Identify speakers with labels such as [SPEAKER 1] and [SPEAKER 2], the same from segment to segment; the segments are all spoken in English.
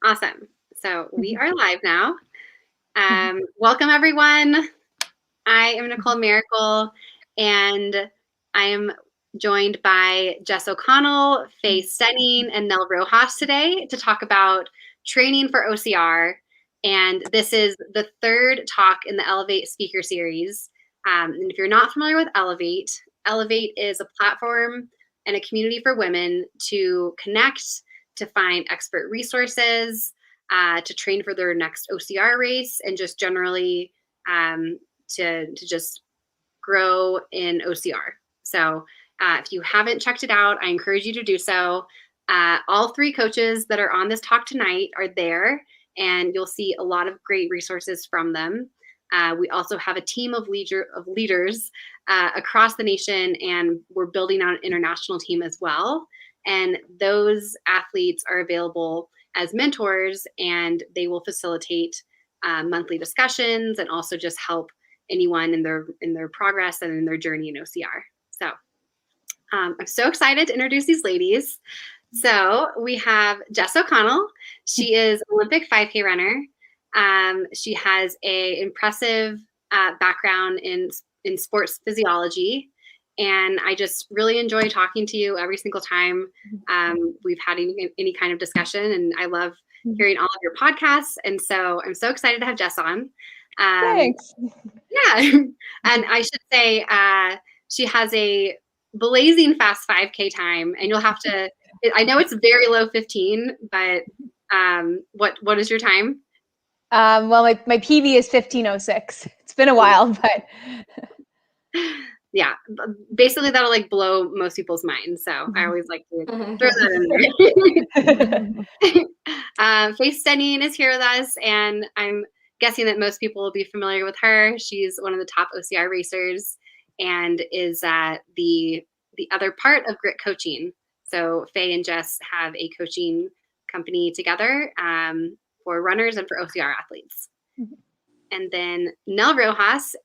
[SPEAKER 1] Awesome. So we are live now. Welcome, everyone. I am Nicole Mericle, and I am joined by Jess O'Connell, Faye Stenning, and Nell Rojas today to talk about training for OCR. And this is the third talk in the Elevate speaker series. And if you're not familiar with Elevate, Elevate is a platform and a community for women to connect, to find expert resources, to train for their next OCR race, and just generally to just grow in OCR. So if you haven't checked it out, I encourage you to do so. All three coaches that are on this talk tonight are there, and you'll see a lot of great resources from them. We also have a team of leaders across the nation, and we're building out an international team as well. And those athletes are available as mentors, and they will facilitate monthly discussions and also just help anyone in their progress and in their journey in OCR. So I'm so excited to introduce these ladies. So we have Jess O'Connell. She is an Olympic 5K runner. She has an impressive background in sports physiology. And I just really enjoy talking to you every single time we've had any kind of discussion. And I love hearing all of your podcasts. And so I'm so excited to have Jess on.
[SPEAKER 2] Thanks.
[SPEAKER 1] Yeah. And I should say she has a blazing fast 5K time. And you'll have to, I know it's very low 15, but what is your time?
[SPEAKER 2] Well, my PB is 15:06. It's been a while, but
[SPEAKER 1] yeah, basically that'll like blow most people's minds. So I always like to throw that in there. Faye Stenning is here with us, and I'm guessing that most people will be familiar with her. She's one of the top OCR racers and is the other part of Grit Coaching. So Faye and Jess have a coaching company together for runners and for OCR athletes. And then Nell Rojas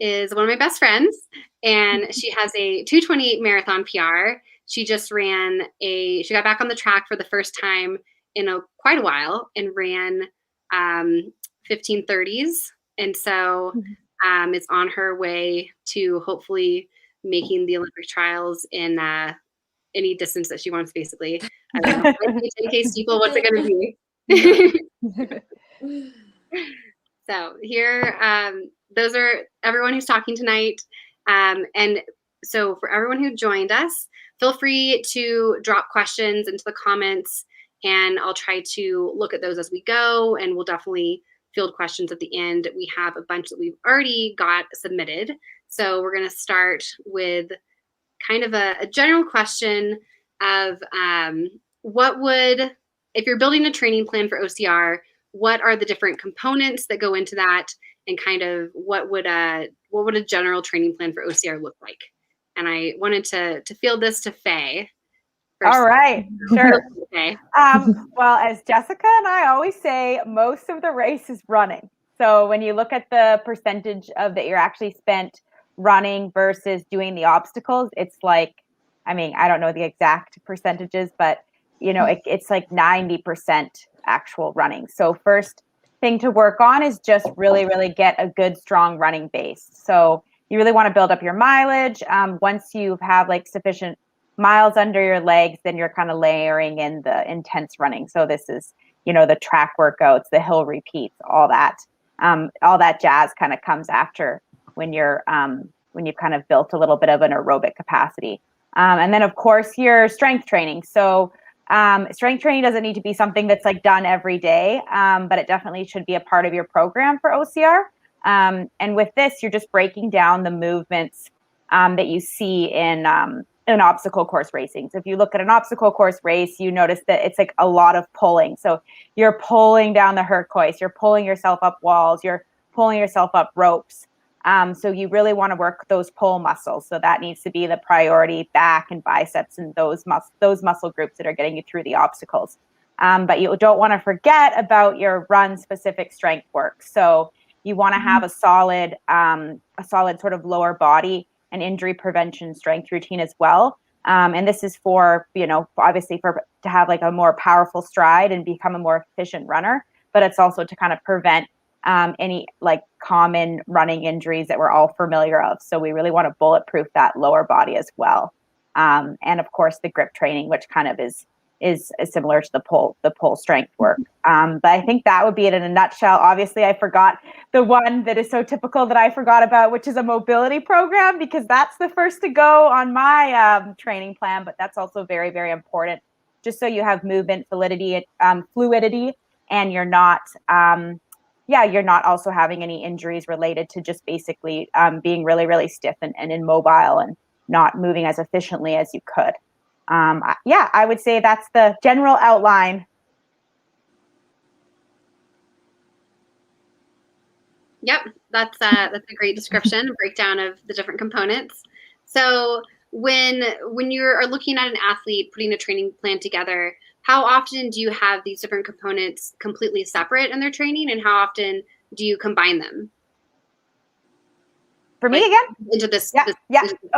[SPEAKER 1] is one of my best friends, and she has a 2:28 marathon PR. She just she got back on the track for the first time in quite a while and ran 15:30s. And so is on her way to hopefully making the Olympic trials in any distance that she wants, basically. I don't know, 10K steeple, what's it going to be? So here, those are everyone who's talking tonight. And so for everyone who joined us, feel free to drop questions into the comments, and I'll try to look at those as we go, and we'll definitely field questions at the end. We have a bunch that we've already got submitted. So we're going to start with kind of a general question of if you're building a training plan for OCR, what are the different components that go into that, and kind of what would a general training plan for OCR look like? And I wanted to field this to Faye first.
[SPEAKER 3] All right, sure. Well, as Jessica and I always say, most of the race is running. So when you look at the percentage of that you're actually spent running versus doing the obstacles, it's like, I mean, I don't know the exact percentages, but you know, it's like 90% actual running. So first thing to work on is just really get a good, strong running base. So you really want to build up your mileage. Once you have like sufficient miles under your legs, then you're kind of layering in the intense running. So this is, you know, the track workouts, the hill repeats, all that jazz kind of comes after when you've kind of built a little bit of an aerobic capacity. And then of course your strength training. So strength training doesn't need to be something that's like done every day, but it definitely should be a part of your program for OCR. And with this, you're just breaking down the movements that you see in obstacle course racing. So if you look at an obstacle course race, you notice that it's like a lot of pulling. So you're pulling down the Hercoist, you're pulling yourself up walls, you're pulling yourself up ropes. So you really want to work those pull muscles. So that needs to be the priority, back and biceps and those muscle groups that are getting you through the obstacles. But you don't want to forget about your run specific strength work. So you want to have a solid sort of lower body and injury prevention strength routine as well. And this is for, obviously to have like a more powerful stride and become a more efficient runner, but it's also to kind of prevent any like common running injuries that we're all familiar of. So we really want to bulletproof that lower body as well. And of course the grip training, which kind of is similar to the pull strength work. But I think that would be it in a nutshell. Obviously, I forgot the one that is so typical that I forgot about, which is a mobility program, because that's the first to go on my training plan. But that's also very, very important, just so you have movement fluidity, and you're not, you're not also having any injuries related to just basically being really, really stiff and immobile and not moving as efficiently as you could. I would say that's the general outline.
[SPEAKER 1] Yep, that's a great description, breakdown of the different components. So when you are looking at an athlete putting a training plan together, how often do you have these different components completely separate in their training, and how often do you combine them?
[SPEAKER 3] For me again?
[SPEAKER 1] Into this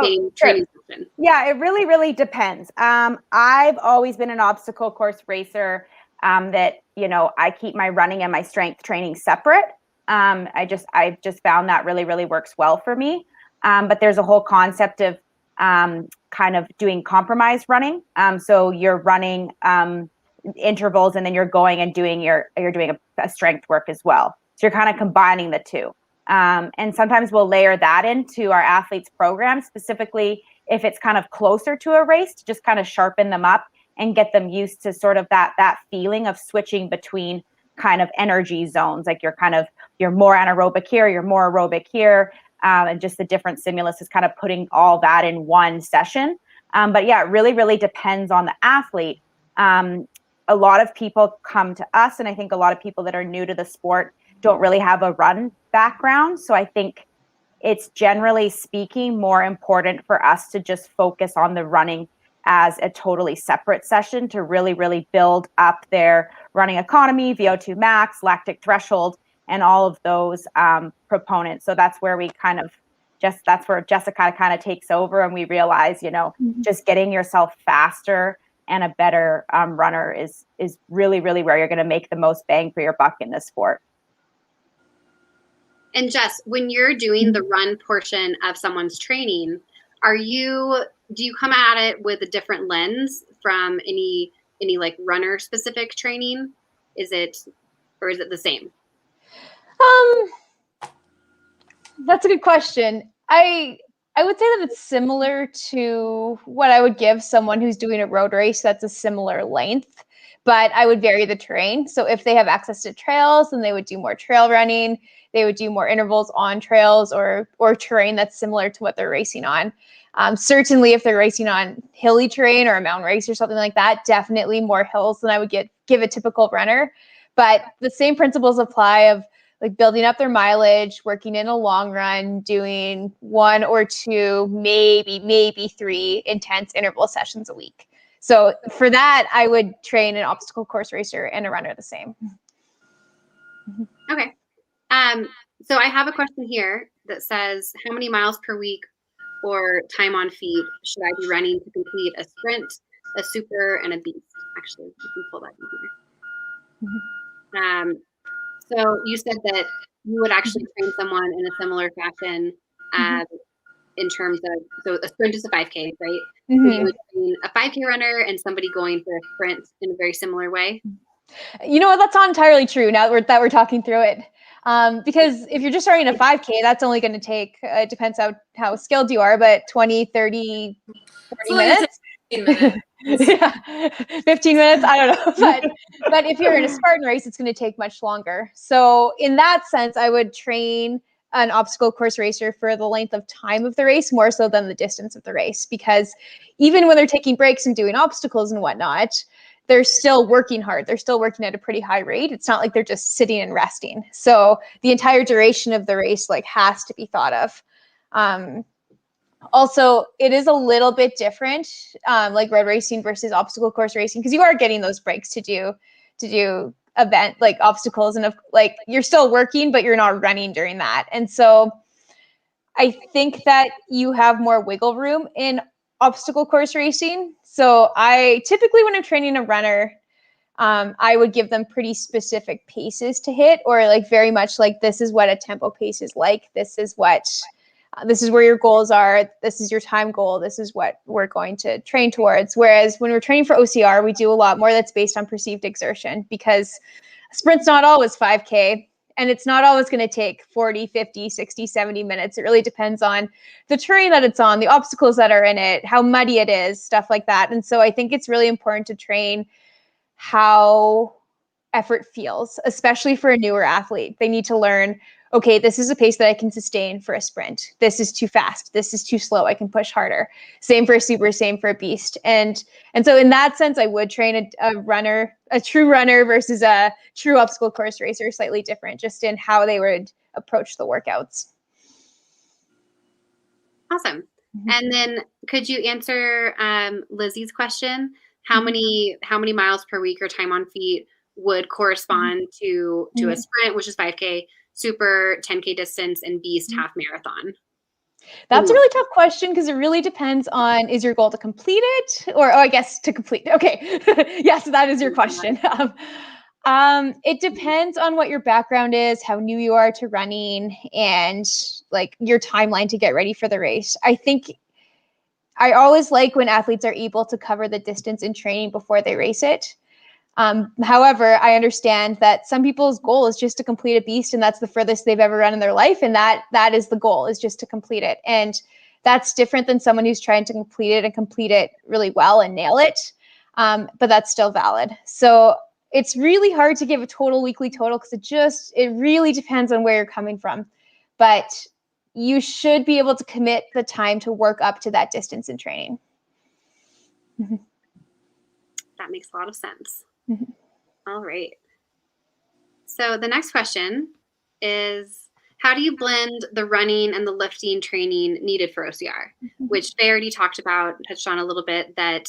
[SPEAKER 3] same
[SPEAKER 1] training session.
[SPEAKER 3] Yeah, it really, really depends. I've always been an obstacle course racer that, I keep my running and my strength training separate. I've just found that really, really works well for me. But there's a whole concept of kind of doing compromise running. So you're running intervals and then you're going and doing a strength work as well. So you're kind of combining the two. And sometimes we'll layer that into our athletes' program, specifically if it's kind of closer to a race, to just kind of sharpen them up and get them used to sort of that feeling of switching between kind of energy zones. Like you're more anaerobic here, you're more aerobic here, and just the different stimulus is kind of putting all that in one session. But yeah, it really, really depends on the athlete. A lot of people come to us, and I think a lot of people that are new to the sport don't really have a run background. So I think it's generally speaking more important for us to just focus on the running as a totally separate session to really, really build up their running economy, VO2 max, lactic threshold, and all of those proponents. So that's where that's where Jessica kind of takes over, and we realize, just getting yourself faster and a better runner is really, really where you're going to make the most bang for your buck in this sport.
[SPEAKER 1] And Jess, when you're doing the run portion of someone's training, do you come at it with a different lens from any like runner specific training? Is it the same?
[SPEAKER 2] That's a good question. I would say that it's similar to what I would give someone who's doing a road race that's a similar length, but I would vary the terrain. So if they have access to trails, then they would do more trail running. They would do more intervals on trails or terrain that's similar to what they're racing on. Certainly if they're racing on hilly terrain or a mountain race or something like that, definitely more hills than I would give a typical runner. But the same principles apply of like building up their mileage, working in a long run, doing 1 or 2, maybe 3 intense interval sessions a week. So for that, I would train an obstacle course racer and a runner the same.
[SPEAKER 1] Okay. So I have a question here that says, how many miles per week or time on feet should I be running to complete a sprint, a super, and a beast? Actually, you can pull that in here. So you said that you would actually train someone in a similar fashion in terms of, so a sprint is a 5K, right? So you would train a 5K runner and somebody going for a sprint in a very similar way?
[SPEAKER 2] You know what? That's not entirely true now that we're talking through it. Because if you're just starting a 5K, that's only going to take, it depends how skilled you are, but 20, 30, 40 minutes.
[SPEAKER 1] 15 minutes.
[SPEAKER 2] Yeah, 15 minutes, I don't know. But if you're in a Spartan race, it's going to take much longer. So in that sense, I would train an obstacle course racer for the length of time of the race more so than the distance of the race. Because even when they're taking breaks and doing obstacles and whatnot, they're still working hard. They're still working at a pretty high rate. It's not like they're just sitting and resting. So the entire duration of the race has to be thought of. Also, it is a little bit different, like road racing versus obstacle course racing, because you are getting those breaks to do event like obstacles, and you're still working, but you're not running during that. And so I think that you have more wiggle room in obstacle course racing. So I typically, when I'm training a runner, I would give them pretty specific paces to hit, or like very much like, this is what a tempo pace is like. This is where your goals are. This is your time goal. This is what we're going to train towards. Whereas when we're training for OCR, we do a lot more that's based on perceived exertion, because sprint's not always 5K. And it's not always going to take 40, 50, 60, 70 minutes. It really depends on the terrain that it's on, the obstacles that are in it, how muddy it is, stuff like that. And so I think it's really important to train how effort feels, especially for a newer athlete. They need to learn, okay, this is a pace that I can sustain for a sprint. This is too fast. This is too slow. I can push harder. Same for a super, same for a beast. And so in that sense, I would train a true runner versus a true obstacle course racer, slightly different, just in how they would approach the workouts.
[SPEAKER 1] Awesome. And then could you answer Lizzie's question? How many miles per week or time on feet would correspond to a sprint, which is 5K, super 10K distance, and beast half marathon?
[SPEAKER 2] That's a really tough question, because it really depends on, is your goal to complete it, or I guess to complete. Okay. Yes, that is your question. It depends on what your background is, how new you are to running, and like your timeline to get ready for the race. I think I always like when athletes are able to cover the distance in training before they race it. However, I understand that some people's goal is just to complete a beast, and that's the furthest they've ever run in their life. And that is the goal, is just to complete it. And that's different than someone who's trying to complete it really well and nail it. But that's still valid. So it's really hard to give a total weekly total, because it really depends on where you're coming from. But you should be able to commit the time to work up to that distance in training.
[SPEAKER 1] That makes a lot of sense. All right. So the next question is, how do you blend the running and the lifting training needed for OCR? Which Faye already touched on a little bit, that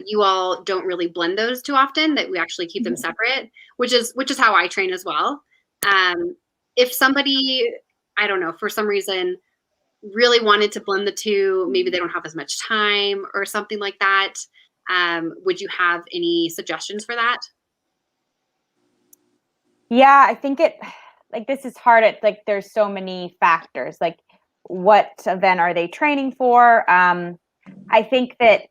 [SPEAKER 1] you all don't really blend those too often, that we actually keep them separate, which is how I train as well. If somebody, I don't know, for some reason really wanted to blend the two, maybe they don't have as much time or something like that, would you have any suggestions for that?
[SPEAKER 3] Yeah, I think this is hard. There's so many factors. Like, what event are they training for? I think that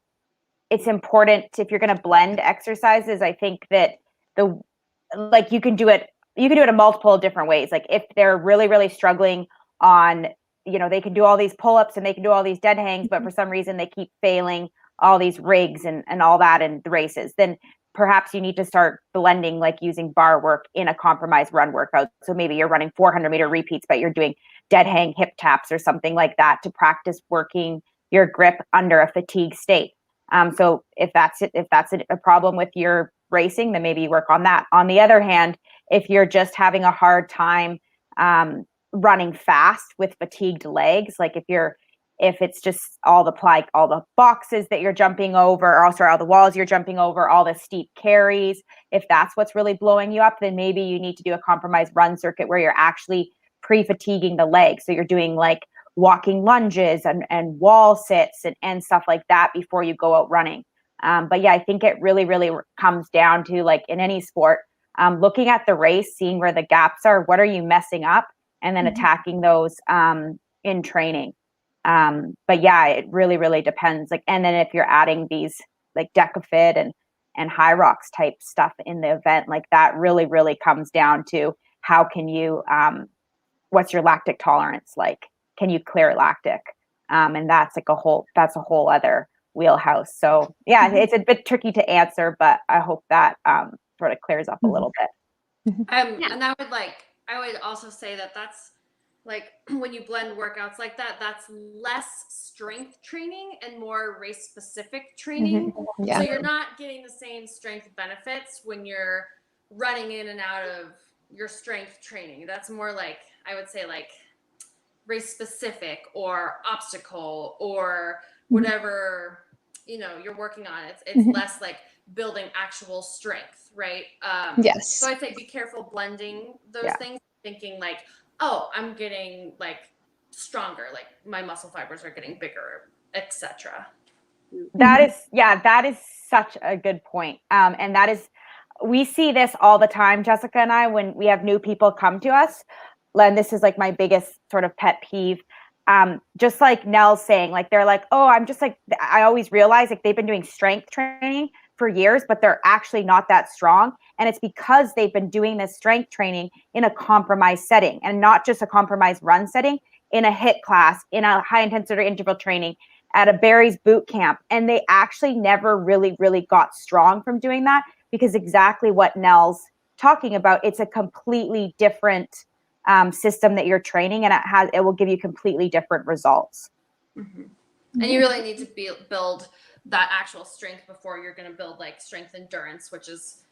[SPEAKER 3] it's important, if you're going to blend exercises, I think that you can do it in multiple different ways. Like, if they're really, really struggling on, they can do all these pull-ups and they can do all these dead hangs, but for some reason they keep failing all these rigs and all that in the races, then perhaps you need to start blending, like using bar work in a compromised run workout. So maybe you're running 400-meter repeats, but you're doing dead hang hip taps or something like that to practice working your grip under a fatigue state. So if that's a problem with your racing, then maybe you work on that. On the other hand, if you're just having a hard time running fast with fatigued legs, like if it's just all the boxes that you're jumping over, or also all the walls you're jumping over, all the steep carries, if that's what's really blowing you up, then maybe you need to do a compromised run circuit where you're actually pre-fatiguing the legs. So you're doing like walking lunges and wall sits and stuff like that before you go out running. But yeah, I think it really, really comes down to, like in any sport, looking at the race, seeing where the gaps are, what are you messing up, and then attacking those in training. But yeah, it really, really depends. Like, and then if you're adding these like DecaFit and High Rocks type stuff in the event, like that really, really comes down to how can you, what's your lactic tolerance like? Can you clear lactic? And that's a whole other wheelhouse. So yeah, it's a bit tricky to answer, but I hope that sort of clears up a little bit.
[SPEAKER 4] And I would also say that's like, when you blend workouts like that, that's less strength training and more race specific training.
[SPEAKER 2] Yeah.
[SPEAKER 4] So you're not getting the same strength benefits when you're running in and out of your strength training. That's more like, I would say, like race specific or obstacle or whatever, you're working on. It's less like building actual strength, right?
[SPEAKER 2] Yes.
[SPEAKER 4] So I'd say be careful blending those things, thinking like, oh, I'm getting like stronger, like my muscle fibers are getting bigger, etc.
[SPEAKER 3] That is such a good point. And we see this all the time, Jessica and I, when we have new people come to us. And this is like my biggest sort of pet peeve. Just like Nell's saying, like, they're like, oh, I always realize like they've been doing strength training for years, but they're actually not that strong. And it's because they've been doing this strength training in a compromised setting, and not just a compromised run setting, in a HIIT class, in a high intensity interval training, at a Barry's boot camp. And they actually never really, really got strong from doing that, because exactly what Nell's talking about, it's a completely different system that you're training, and it will give you completely different results.
[SPEAKER 4] Mm-hmm. And you really need to build that actual strength before you're going to build like strength endurance, which is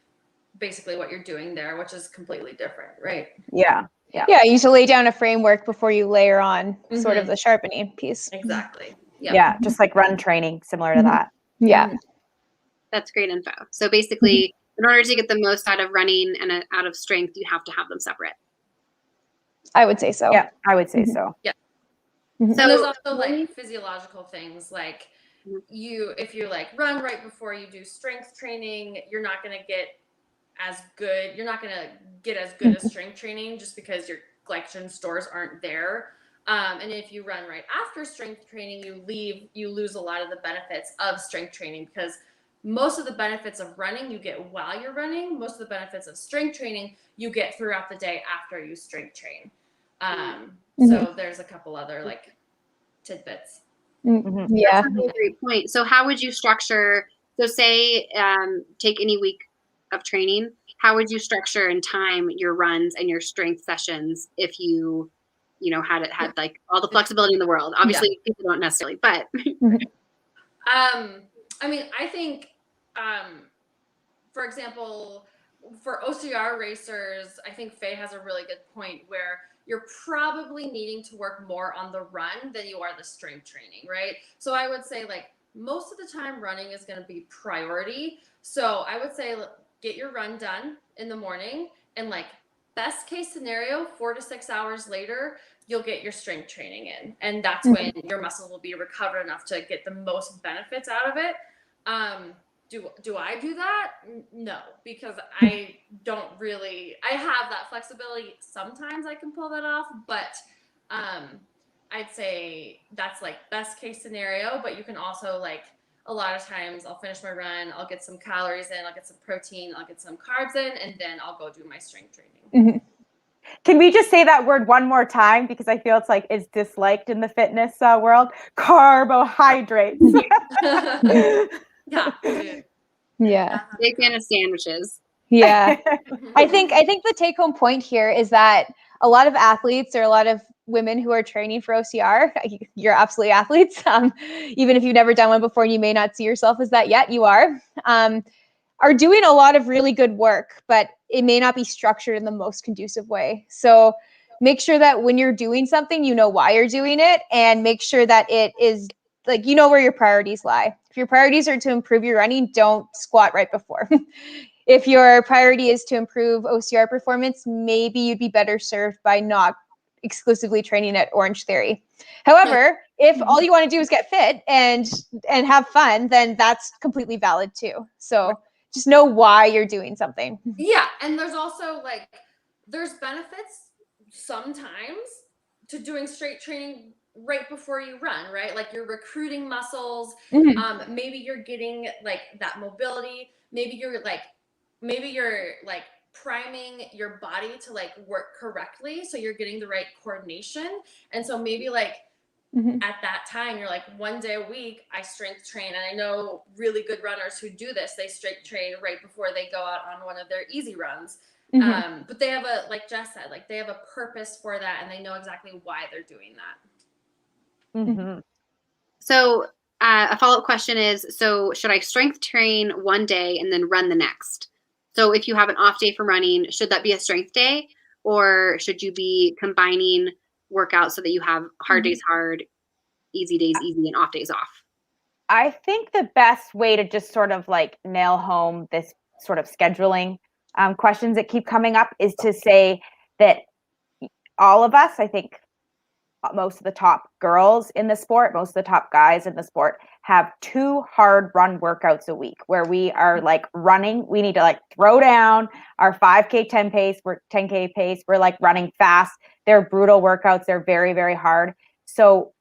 [SPEAKER 4] basically what you're doing there, which is completely different, right?
[SPEAKER 3] Yeah.
[SPEAKER 2] You need to lay down a framework before you layer on sort of the sharpening piece.
[SPEAKER 4] Exactly. Yep.
[SPEAKER 3] Yeah, just like run training, similar to that.
[SPEAKER 2] Yeah.
[SPEAKER 1] That's great info. So basically, in order to get the most out of running and out of strength, you have to have them separate.
[SPEAKER 2] I would say so.
[SPEAKER 3] Yeah, I would say so.
[SPEAKER 4] Yeah.
[SPEAKER 1] So
[SPEAKER 4] there's also like physiological things, like if you like run right before you do strength training, you're not going to get as good. You're not going to get as good as strength training just because your glycogen stores aren't there. And if you run right after strength training, you lose a lot of the benefits of strength training, because most of the benefits of running you get while you're running. Most of the benefits of strength training you get throughout the day after you strength train. So there's a couple other like tidbits.
[SPEAKER 2] Yeah.
[SPEAKER 1] That's a really great point. So how would you structure, so say, take any week of training, how would you structure and time your runs and your strength sessions if you had like all the flexibility in the world? Obviously people don't necessarily, but.
[SPEAKER 4] I mean, I think, for example, for OCR racers, I think Faye has a really good point where you're probably needing to work more on the run than you are the strength training, right? So I would say like most of the time running is going to be priority. So I would say get your run done in the morning, and like best case scenario, 4 to 6 hours later, you'll get your strength training in. And that's when your muscles will be recovered enough to get the most benefits out of it. Do I do that? No, because I don't really, I have that flexibility. Sometimes I can pull that off, but I'd say that's like best case scenario. But you can also, like, a lot of times I'll finish my run, I'll get some calories in, I'll get some protein, I'll get some carbs in, and then I'll go do my strength training.
[SPEAKER 3] Can we just say that word one more time? Because I feel it's disliked in the fitness world. Carbohydrates.
[SPEAKER 4] Yeah.
[SPEAKER 2] Yeah.
[SPEAKER 1] Big fan of sandwiches.
[SPEAKER 2] Yeah. I think the take home point here is that a lot of athletes, or a lot of women who are training for OCR, you're absolutely athletes. Even if you've never done one before and you may not see yourself as that yet, you are doing a lot of really good work, but it may not be structured in the most conducive way. So make sure that when you're doing something, you know why you're doing it, and make sure that it is like, where your priorities lie. If your priorities are to improve your running, don't squat right before. If your priority is to improve OCR performance, maybe you'd be better served by not exclusively training at Orange Theory. However, if all you want to do is get fit and have fun, then that's completely valid too. So just know why you're doing something.
[SPEAKER 4] Yeah, and there's also there's benefits sometimes to doing strength training right before you run, right? Like you're recruiting muscles. Maybe you're getting like that mobility. Maybe you're priming your body to like work correctly, so you're getting the right coordination. And so maybe at that time you're like, one day a week I strength train. And I know really good runners who do this. They strength train right before they go out on one of their easy runs. But they have like Jess said, like they have a purpose for that, and they know exactly why they're doing that.
[SPEAKER 1] So a follow-up question is, so should I strength train one day and then run the next? So if you have an off day from running, should that be a strength day, or should you be combining workouts so that you have hard days hard, easy days easy, and off days off?
[SPEAKER 3] I think the best way to just sort of like nail home this sort of scheduling questions that keep coming up is to say that all of us, I think most of the top girls in the sport, most of the top guys in the sport have 2 hard run workouts a week where we are like running. We need to like throw down our 5K 10K pace. We're like running fast. They're brutal workouts. They're very, very hard. So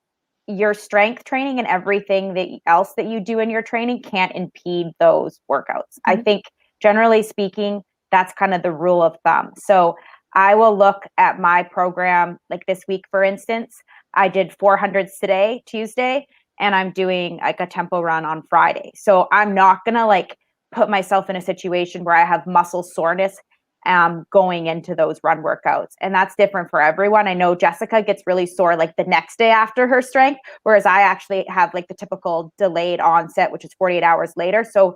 [SPEAKER 3] your strength training and everything else that you do in your training can't impede those workouts. I think generally speaking, that's kind of the rule of thumb. So I will look at my program like this week, for instance, I did 400s today, Tuesday, and I'm doing like a tempo run on Friday. So I'm not going to like put myself in a situation where I have muscle soreness going into those run workouts. And that's different for everyone. I know Jessica gets really sore like the next day after her strength, whereas I actually have like the typical delayed onset, which is 48 hours later. So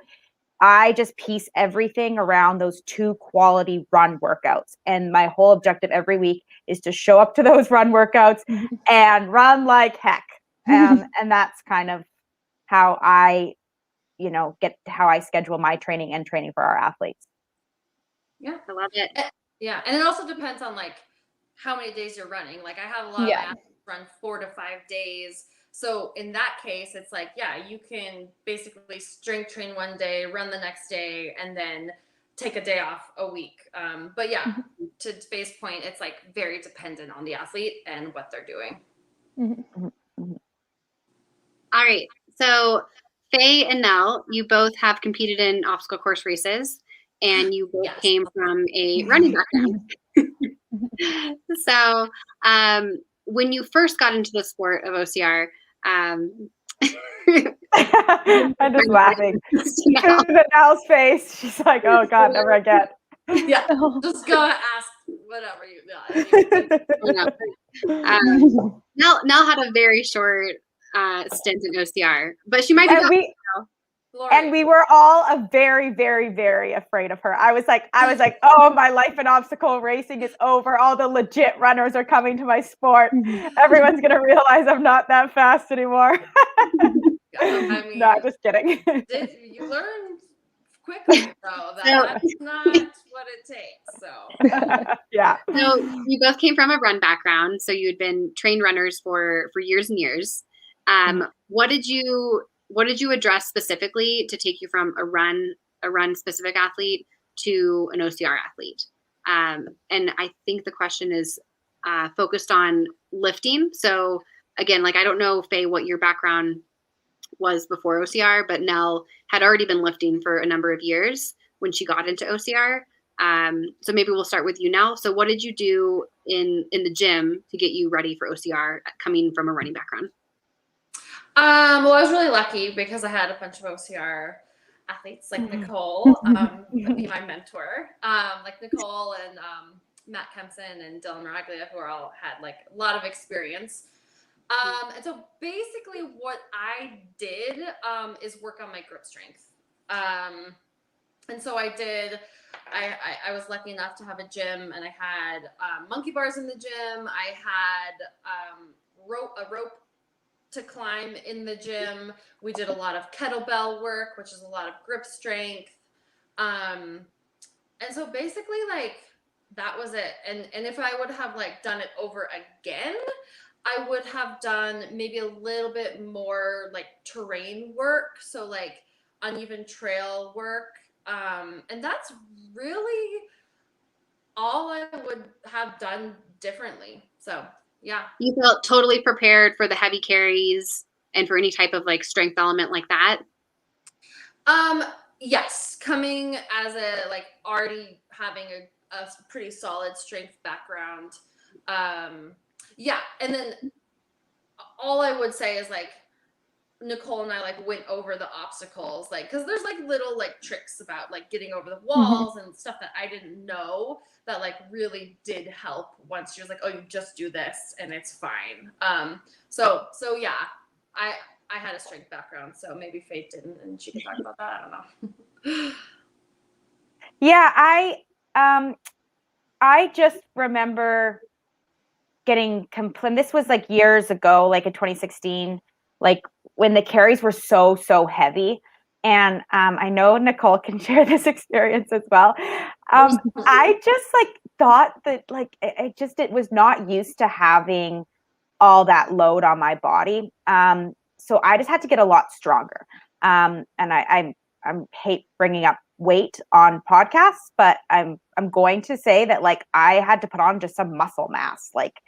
[SPEAKER 3] I just piece everything around those 2 quality run workouts. And my whole objective every week is to show up to those run workouts and run like heck. And that's kind of how I, how I schedule my training and training for our athletes.
[SPEAKER 1] Yeah, I love it.
[SPEAKER 4] Yeah. And it also depends on like how many days you're running. Like I have a lot of athletes run 4 to 5 days. So in that case, it's like, yeah, you can basically strength train one day, run the next day, and then take a day off a week. But yeah, to Faye's point, it's like very dependent on the athlete and what they're doing.
[SPEAKER 1] All right. So Faye and Nell, you both have competed in obstacle course races, and you both came from a running background. So when you first got into the sport of OCR, I'm
[SPEAKER 3] just laughing. Nell's face. She's like, "Oh God, never again."
[SPEAKER 4] Yeah, just go ask whatever you got.
[SPEAKER 1] Nell had a very short stint in OCR, but she might be.
[SPEAKER 3] And we were all very, very, very afraid of her. I was like, oh, my life in obstacle racing is over. All the legit runners are coming to my sport. Everyone's going to realize I'm not that fast anymore.
[SPEAKER 4] I mean,
[SPEAKER 3] no, just kidding.
[SPEAKER 4] You learned quickly, though. That's not what it takes. So
[SPEAKER 3] yeah.
[SPEAKER 1] So you both came from a run background. So you had been trained runners for years and years. What did you address specifically to take you from a run specific athlete to an OCR athlete? And I think the question is focused on lifting. So again, like I don't know, Faye, what your background was before OCR, but Nell had already been lifting for a number of years when she got into OCR. So maybe we'll start with you, Nell. So what did you do in the gym to get you ready for OCR coming from a running background?
[SPEAKER 4] Well, I was really lucky because I had a bunch of OCR athletes like Nicole, be my mentor, like Nicole and Matt Kempson and Dylan Raglia, who all had like a lot of experience. And so basically what I did is work on my grip strength. And so I was lucky enough to have a gym, and I had monkey bars in the gym. I had a rope to climb in the gym. We did a lot of kettlebell work, which is a lot of grip strength. And so basically like that was it. And if I would have like done it over again, I would have done maybe a little bit more like terrain work. So like uneven trail work. And that's really all I would have done differently. So yeah.
[SPEAKER 1] You felt totally prepared for the heavy carries and for any type of like strength element like that?
[SPEAKER 4] Yes. Coming as a like already having a pretty solid strength background. Yeah. And then all I would say is like Nicole and I like went over the obstacles, like, cause there's like little like tricks about like getting over the walls and stuff that I didn't know that like really did help once she was like, oh, you just do this and it's fine. So yeah, I had a strength background, so maybe Faye didn't, and she could talk about that. I don't know.
[SPEAKER 3] Yeah, I just remember getting this was like years ago, like in 2016, like when the carries were so heavy. And I know Nicole can share this experience as well. I just like thought that like it was not used to having all that load on my body. So I just had to get a lot stronger. And I hate bringing up weight on podcasts, but I'm going to say that like I had to put on just some muscle mass, like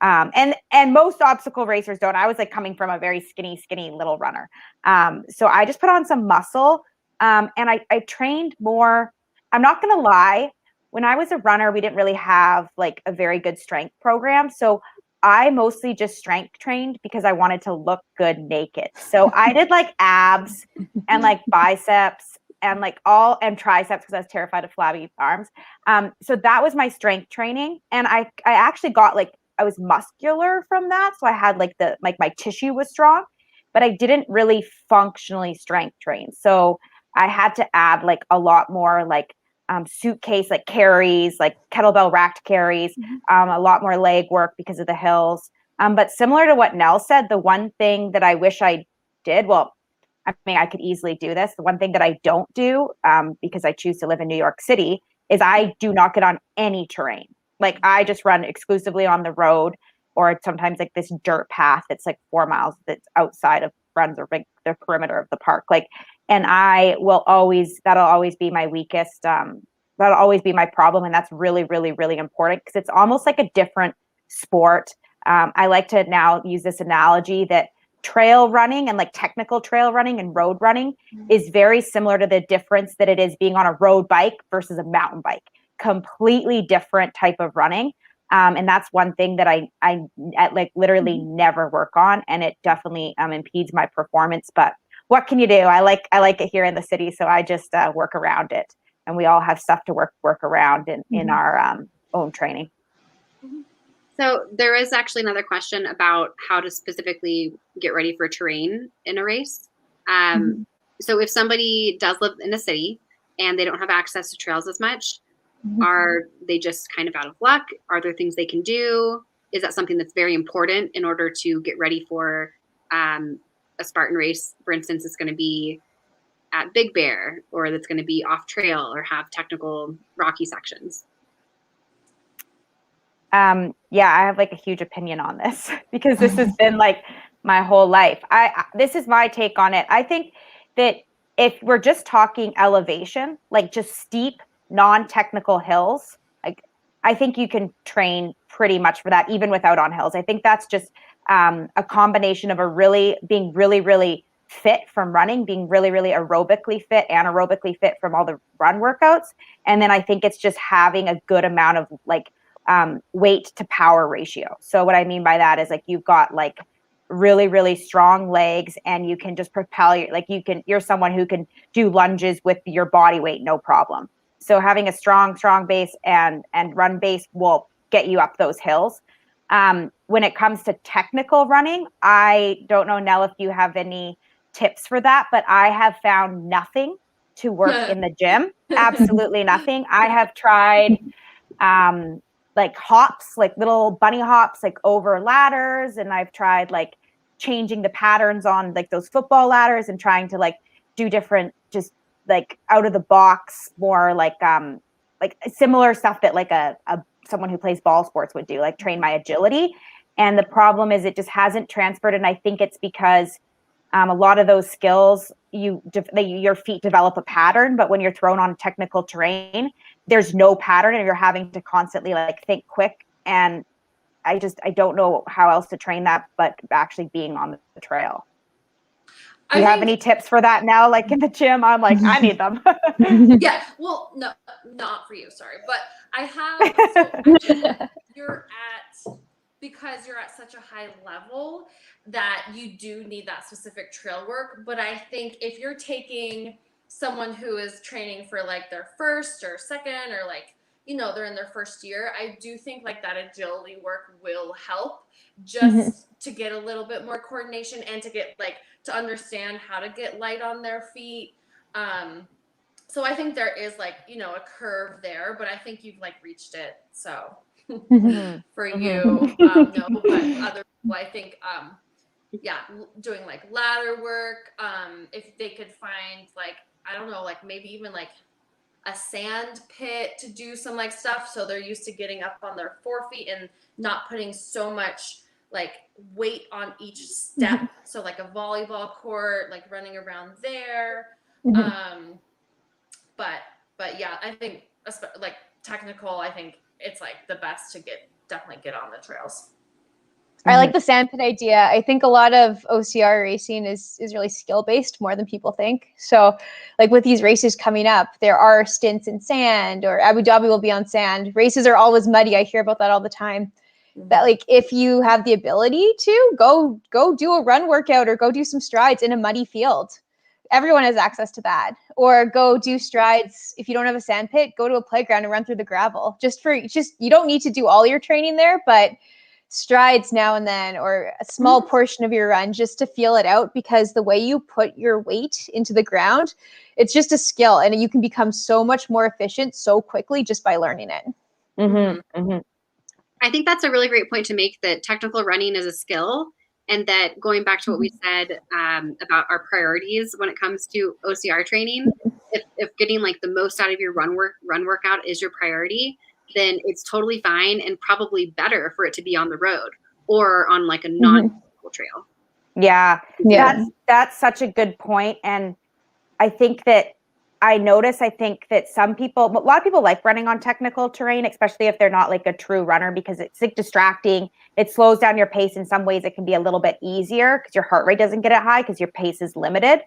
[SPEAKER 3] and most obstacle racers don't. I was like coming from a very skinny little runner. So I just put on some muscle, and I trained more. I'm not gonna lie, when I was a runner, we didn't really have like a very good strength program. So I mostly just strength trained because I wanted to look good naked. So I did like abs and like biceps and like all and triceps because I was terrified of flabby arms. So that was my strength training. And I actually got like, I was muscular from that. So I had like my tissue was strong, but I didn't really functionally strength train. So I had to add like a lot more like suitcase like carries, like kettlebell racked carries, a lot more leg work because of the hills. But similar to what Nell said, the one thing that I wish I did, well, I mean, I could easily do this. The one thing that I don't do, because I choose to live in New York City, is I do not get on any terrain. Like I just run exclusively on the road, or sometimes like this dirt path that's like 4 miles that's outside of runs or like the perimeter of the park. Like, and that'll always be my weakest. That'll always be my problem. And that's really, really, really important because it's almost like a different sport. I like to now use this analogy that trail running and like technical trail running and road running is very similar to the difference that it is being on a road bike versus a mountain bike. Completely different type of running. And that's one thing that I like literally never work on, and it definitely impedes my performance. But what can you do? I like it here in the city, so I just work around it. And we all have stuff to work around in our own training.
[SPEAKER 1] So there is actually another question about how to specifically get ready for terrain in a race. So if somebody does live in a city and they don't have access to trails as much, are they just kind of out of luck? Are there things they can do? Is that something that's very important in order to get ready for a Spartan race? For instance, it's going to be at Big Bear, or that's going to be off trail or have technical rocky sections.
[SPEAKER 3] Yeah, I have like a huge opinion on this because this has been like my whole life. This is my take on it. I think that if we're just talking elevation, like just steep, non-technical hills, like I think you can train pretty much for that even without on hills. I think that's just a combination of being really, really fit from running, being really, really aerobically fit, anaerobically fit from all the run workouts. And then I think it's just having a good amount of like weight to power ratio. So what I mean by that is like you've got like really, really strong legs and you can just propel you're someone who can do lunges with your body weight, no problem. So having a strong base and run base will get you up those hills. When it comes to technical running, I don't know, Nell, if you have any tips for that, but I have found nothing to work in the gym. Absolutely nothing. I have tried like hops, like little bunny hops, like over ladders. And I've tried like changing the patterns on like those football ladders and trying to like do different, just like out of the box, more like similar stuff that like a someone who plays ball sports would do, like train my agility. And the problem is it just hasn't transferred. And I think it's because a lot of those skills, your feet develop a pattern, but when you're thrown on technical terrain, there's no pattern and you're having to constantly like think quick. And I don't know how else to train that, but actually being on the trail. Do you have any tips for that now? Like in the gym, I'm like, I need them.
[SPEAKER 4] Yeah, well, no, not for you, sorry. But I have, because you're at such a high level that you do need that specific trail work. But I think if you're taking someone who is training for like their first or second or like, they're in their first year, I do think like that agility work will help just to get a little bit more coordination and to get like to understand how to get light on their feet. So I think there is like, a curve there, but I think you've like reached it. So for you, no, but other people, I think, doing like ladder work, if they could find like, I don't know, like maybe even like a sand pit to do some like stuff. So they're used to getting up on their 4 feet and not putting so much like weight on each step. So like a volleyball court, like running around there. But yeah, I think like technical, I think it's like the best to definitely get on the trails.
[SPEAKER 2] I like the sandpit idea. I think a lot of OCR racing is really skill-based more than people think. So like with these races coming up, there are stints in sand, or Abu Dhabi will be on sand. Races are always muddy. I hear about that all the time. That like if you have the ability to go do a run workout or go do some strides in a muddy field, everyone has access to that. Or go do strides. If you don't have a sand pit, go to a playground and run through the gravel. Just you don't need to do all your training there, but strides now and then, or a small portion of your run just to feel it out, because the way you put your weight into the ground, it's just a skill, and you can become so much more efficient so quickly just by learning it.
[SPEAKER 1] I think that's a really great point to make, that technical running is a skill, and that going back to what we said about our priorities when it comes to OCR training, if getting like the most out of your run workout is your priority, then it's totally fine and probably better for it to be on the road or on like a non-technical trail.
[SPEAKER 3] Yeah. That's such a good point. And I think that a lot of people like running on technical terrain, especially if they're not like a true runner, because it's like distracting. It slows down your pace. In some ways it can be a little bit easier because your heart rate doesn't get it high because your pace is limited.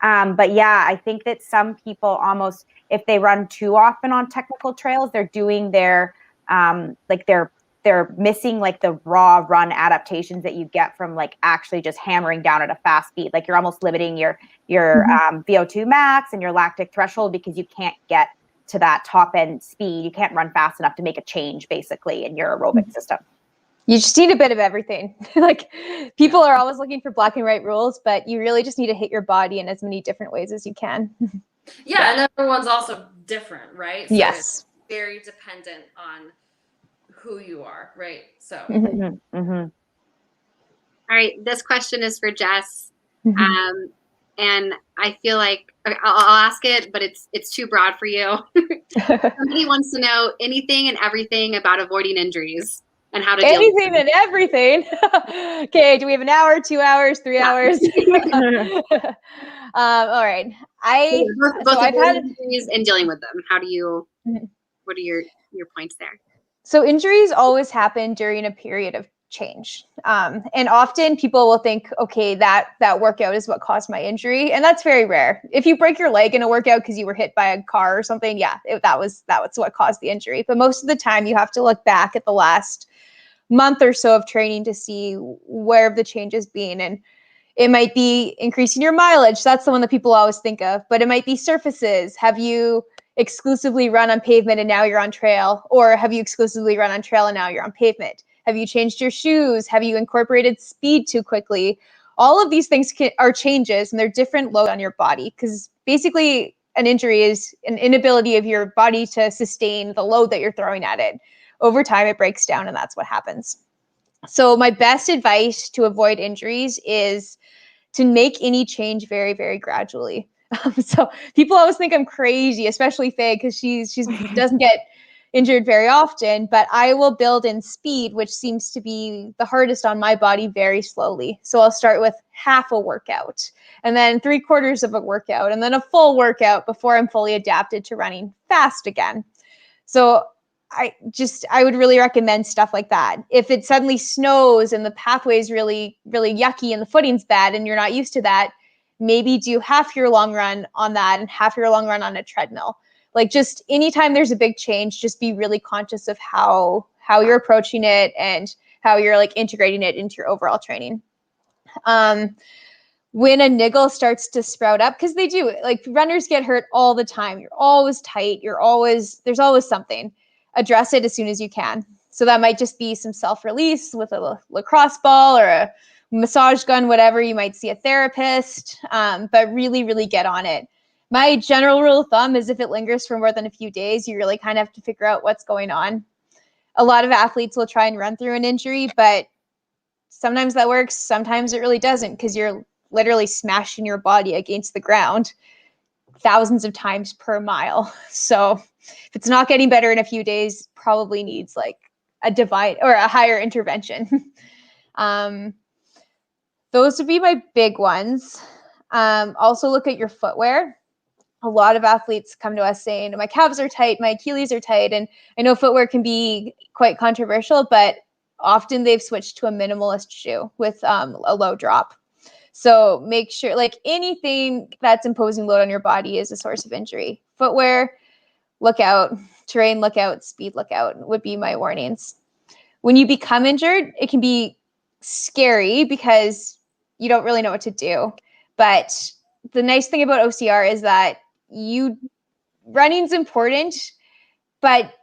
[SPEAKER 3] But yeah, I think that some people almost, if they run too often on technical trails, they're doing their they're missing like the raw run adaptations that you get from like actually just hammering down at a fast speed. Like you're almost limiting your VO2 max and your lactic threshold because you can't get to that top end speed. You can't run fast enough to make a change basically in your aerobic system.
[SPEAKER 2] You just need a bit of everything. Like people are always looking for black and white rules, but you really just need to hit your body in as many different ways as you can.
[SPEAKER 4] And everyone's also different, right? So
[SPEAKER 2] yes.
[SPEAKER 4] It's very dependent on who you are, right? So.
[SPEAKER 1] All right, this question is for Jess. And I feel like I'll ask it, but it's too broad for you. Somebody wants to know anything and everything about avoiding injuries and how to deal with
[SPEAKER 2] anything and everything. Okay, do we have an hour, 2 hours, 3 hours? All right.
[SPEAKER 1] Both I've had injuries and dealing with them. How do you? What are your points there?
[SPEAKER 2] So injuries always happen during a period of change. And often people will think, okay, that workout is what caused my injury. And that's very rare. If you break your leg in a workout because you were hit by a car or something, that was what caused the injury. But most of the time you have to look back at the last month or so of training to see where the change has been. And it might be increasing your mileage. That's the one that people always think of. But it might be surfaces. Have you exclusively run on pavement and now you're on trail? Or have you exclusively run on trail and now you're on pavement? Have you changed your shoes? Have you incorporated speed too quickly? All of these things are changes, and they're different load on your body, because basically an injury is an inability of your body to sustain the load that you're throwing at it. Over time, it breaks down, and that's what happens. So my best advice to avoid injuries is to make any change very, very gradually. So people always think I'm crazy, especially Faye, because she doesn't get injured very often, but I will build in speed, which seems to be the hardest on my body, very slowly. So I'll start with half a workout, and then 3/4 of a workout, and then a full workout before I'm fully adapted to running fast again. So I would really recommend stuff like that. If it suddenly snows and the pathway is really, really yucky and the footing's bad and you're not used to that, maybe do half your long run on that and half your long run on a treadmill. Like just anytime there's a big change, just be really conscious of how you're approaching it and how you're like integrating it into your overall training. When a niggle starts to sprout up, because they do, like runners get hurt all the time. You're always tight. There's always something. Address it as soon as you can. So that might just be some self-release with a lacrosse ball or a massage gun, whatever. You might see a therapist, but really, really get on it. My general rule of thumb is if it lingers for more than a few days, you really kind of have to figure out what's going on. A lot of athletes will try and run through an injury, but sometimes that works. Sometimes it really doesn't, because you're literally smashing your body against the ground thousands of times per mile. So if it's not getting better in a few days, probably needs like a divine or a higher intervention. Those would be my big ones. Also look at your footwear. A lot of athletes come to us saying, my calves are tight, my Achilles are tight. And I know footwear can be quite controversial, but often they've switched to a minimalist shoe with a low drop. So make sure, like, anything that's imposing load on your body is a source of injury. Footwear, look out. Terrain, look out. Speed, look out would be my warnings. When you become injured, it can be scary because you don't really know what to do. But the nice thing about OCR is that running's important, but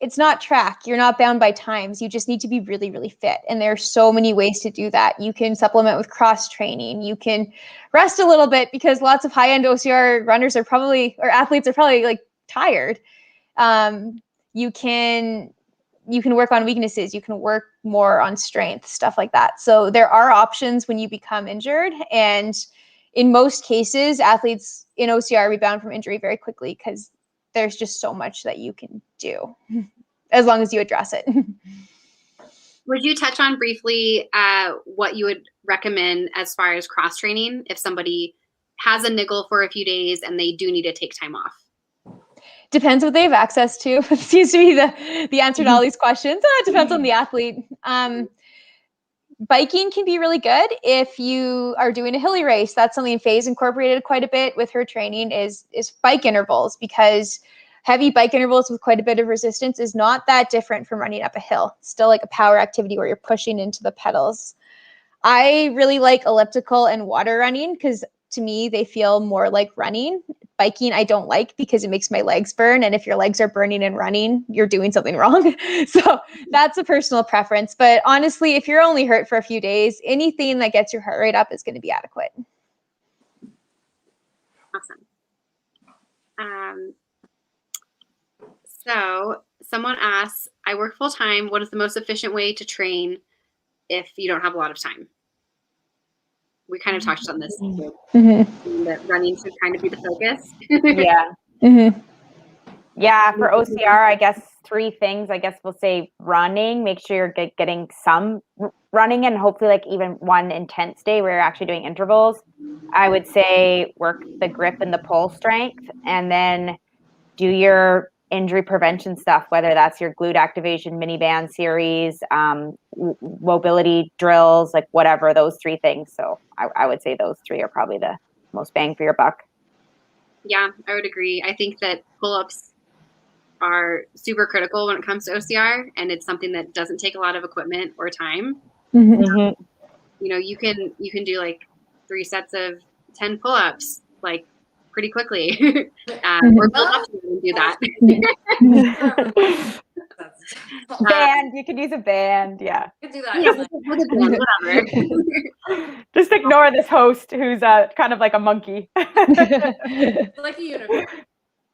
[SPEAKER 2] it's not track. You're not bound by times. You just need to be really, really fit. And there are so many ways to do that. You can supplement with cross training. You can rest a little bit because lots of high-end OCR runners or athletes are probably like tired. You can work on weaknesses. You can work more on strength, stuff like that. So there are options when you become injured. And in most cases, athletes in OCR rebound from injury very quickly because there's just so much that you can do as long as you address it.
[SPEAKER 1] Would you touch on briefly what you would recommend as far as cross training if somebody has a niggle for a few days and they do need to take time off?
[SPEAKER 2] Depends what they have access to. It seems to be the answer to all these questions. It depends on the athlete. Biking can be really good if you are doing a hilly race. That's something Faye's incorporated quite a bit with her training is bike intervals, because heavy bike intervals with quite a bit of resistance is not that different from running up a hill. It's still like a power activity where you're pushing into the pedals. I really like elliptical and water running because to me, they feel more like running. Biking, I don't like because it makes my legs burn. And if your legs are burning and running, you're doing something wrong. So that's a personal preference. But honestly, if you're only hurt for a few days, anything that gets your heart rate up is going to be adequate.
[SPEAKER 1] Awesome. So someone asks, I work full time. What is the most efficient way to train if you don't have a lot of time? We kind of touched on this.
[SPEAKER 2] Mm-hmm.
[SPEAKER 1] That running should kind of be the focus.
[SPEAKER 3] Yeah.
[SPEAKER 2] Mm-hmm.
[SPEAKER 3] Yeah, for OCR, I guess 3 things. I guess we'll say running, make sure you're getting some running in, hopefully like even one intense day where you're actually doing intervals. I would say work the grip and the pull strength, and then do your injury prevention stuff, whether that's your glute activation mini band series, mobility drills, like whatever, those 3 things. So I would say those 3 are probably the most bang for your buck.
[SPEAKER 1] Yeah, I would agree. I think that pull-ups are super critical when it comes to OCR, and it's something that doesn't take a lot of equipment or time.
[SPEAKER 2] Mm-hmm.
[SPEAKER 1] You know, you can do like 3 sets of 10 pull-ups like pretty quickly. Or pull-ups, you can do that.
[SPEAKER 3] Band, you could use a band, yeah.
[SPEAKER 4] You can do that.
[SPEAKER 1] Yeah, with a band, whatever.
[SPEAKER 3] Just ignore this host who's kind of like a monkey.
[SPEAKER 4] Like a unicorn.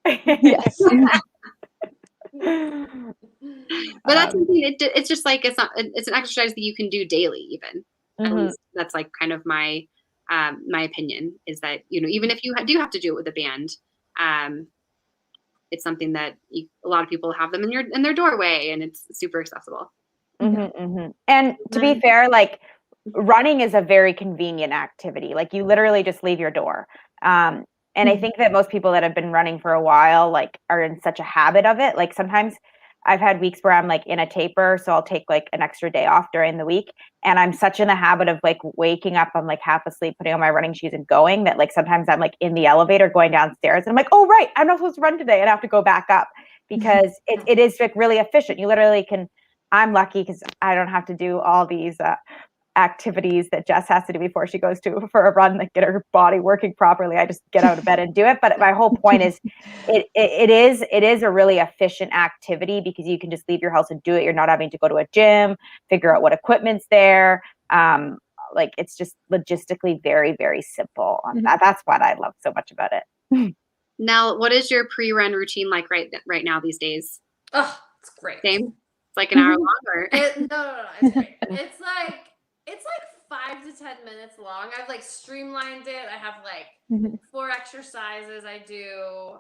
[SPEAKER 2] Yes.
[SPEAKER 1] But that's something. It's just like it's an exercise that you can do daily, even. At least that's like kind of my my opinion is that, you know, even if you do have to do it with a band, it's something that a lot of people have them in their doorway, and it's super accessible.
[SPEAKER 3] And to be fair, like running is a very convenient activity. Like you literally just leave your door. And I think that most people that have been running for a while, like, are in such a habit of it. Like sometimes I've had weeks where I'm like in a taper, so I'll take like an extra day off during the week. And I'm such in the habit of like waking up, I'm like half asleep, putting on my running shoes and going, that like sometimes I'm like in the elevator going downstairs and I'm like, oh, right, I'm not supposed to run today. And I have to go back up because it is like really efficient. You literally can, I'm lucky because I don't have to do all these activities that Jess has to do before she goes for a run that get her body working properly. I just get out of bed and do it. But my whole point is it is a really efficient activity because you can just leave your house and do it. You're not having to go to a gym, figure out what equipment's there. Like it's just logistically very, very simple. That's what I love so much about it.
[SPEAKER 1] Nell, what is your pre-run routine like right now these days?
[SPEAKER 4] Oh, it's great.
[SPEAKER 1] Same? It's like an hour long, or?
[SPEAKER 4] No, it's great. It's like 5 to 10 minutes long. I've like streamlined it. I have like 4 exercises I do.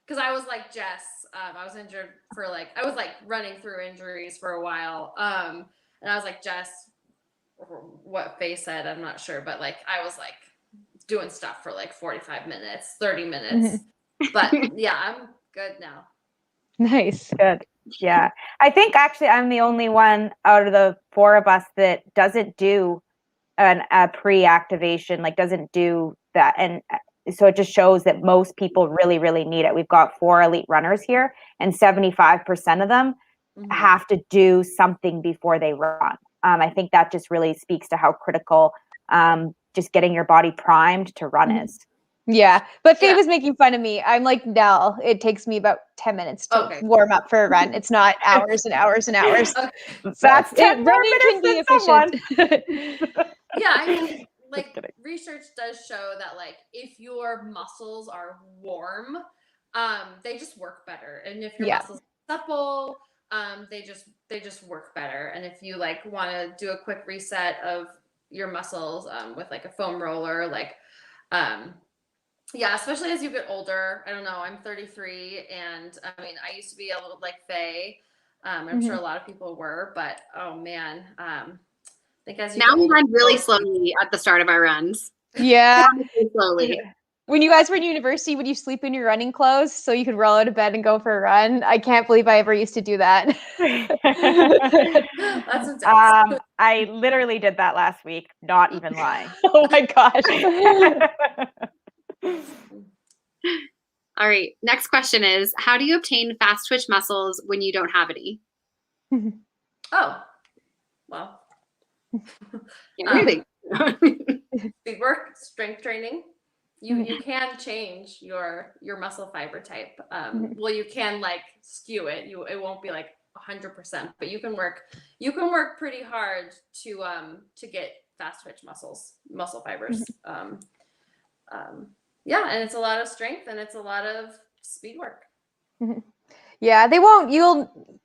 [SPEAKER 4] Because I was like Jess, I was injured for I was like running through injuries for a while. And I was like, Jess, what Faye said, I'm not sure, but like I was like doing stuff for like 45 minutes, 30 minutes. But yeah, I'm good now.
[SPEAKER 2] Nice.
[SPEAKER 3] Good. Yeah. I think actually I'm the only one out of the four of us that doesn't do a pre-activation, like doesn't do that. And so it just shows that most people really, really need it. We've got 4 elite runners here, and 75% of them have to do something before they run. I think that just really speaks to how critical just getting your body primed to run is.
[SPEAKER 2] Yeah, but Faye was making fun of me. I'm like, Nell, it takes me about 10 minets to warm up for a run. It's not hours and hours and hours.
[SPEAKER 4] Okay.
[SPEAKER 3] So that's 10 more
[SPEAKER 2] running can be efficient.
[SPEAKER 4] Yeah, I mean, like research does show that like if your muscles are warm, they just work better, and if your muscles are supple, they just work better. And if you like want to do a quick reset of your muscles with like a foam roller, like yeah, especially as you get older. I don't know, I'm 33, and I mean, I used to be a little like Faye. I'm sure a lot of people were, but oh man, I think as you
[SPEAKER 1] now we run really slowly at the start of our runs.
[SPEAKER 2] Yeah.
[SPEAKER 1] Slowly.
[SPEAKER 2] When you guys were in university, would you sleep in your running clothes so you could roll out of bed and go for a run? I can't believe I ever used to do that.
[SPEAKER 4] That's intense.
[SPEAKER 3] I literally did that last week, not even lying.
[SPEAKER 2] Oh my gosh.
[SPEAKER 1] All right. Next question is, how do you obtain fast twitch muscles when you don't have any?
[SPEAKER 4] Oh, well. Speed work, strength training. You can change your muscle fiber type. Well, you can like skew it. It won't be like 100%, but you can work pretty hard to get fast twitch muscle fibers. Yeah, and it's a lot of strength and it's a lot of speed work.
[SPEAKER 2] Yeah,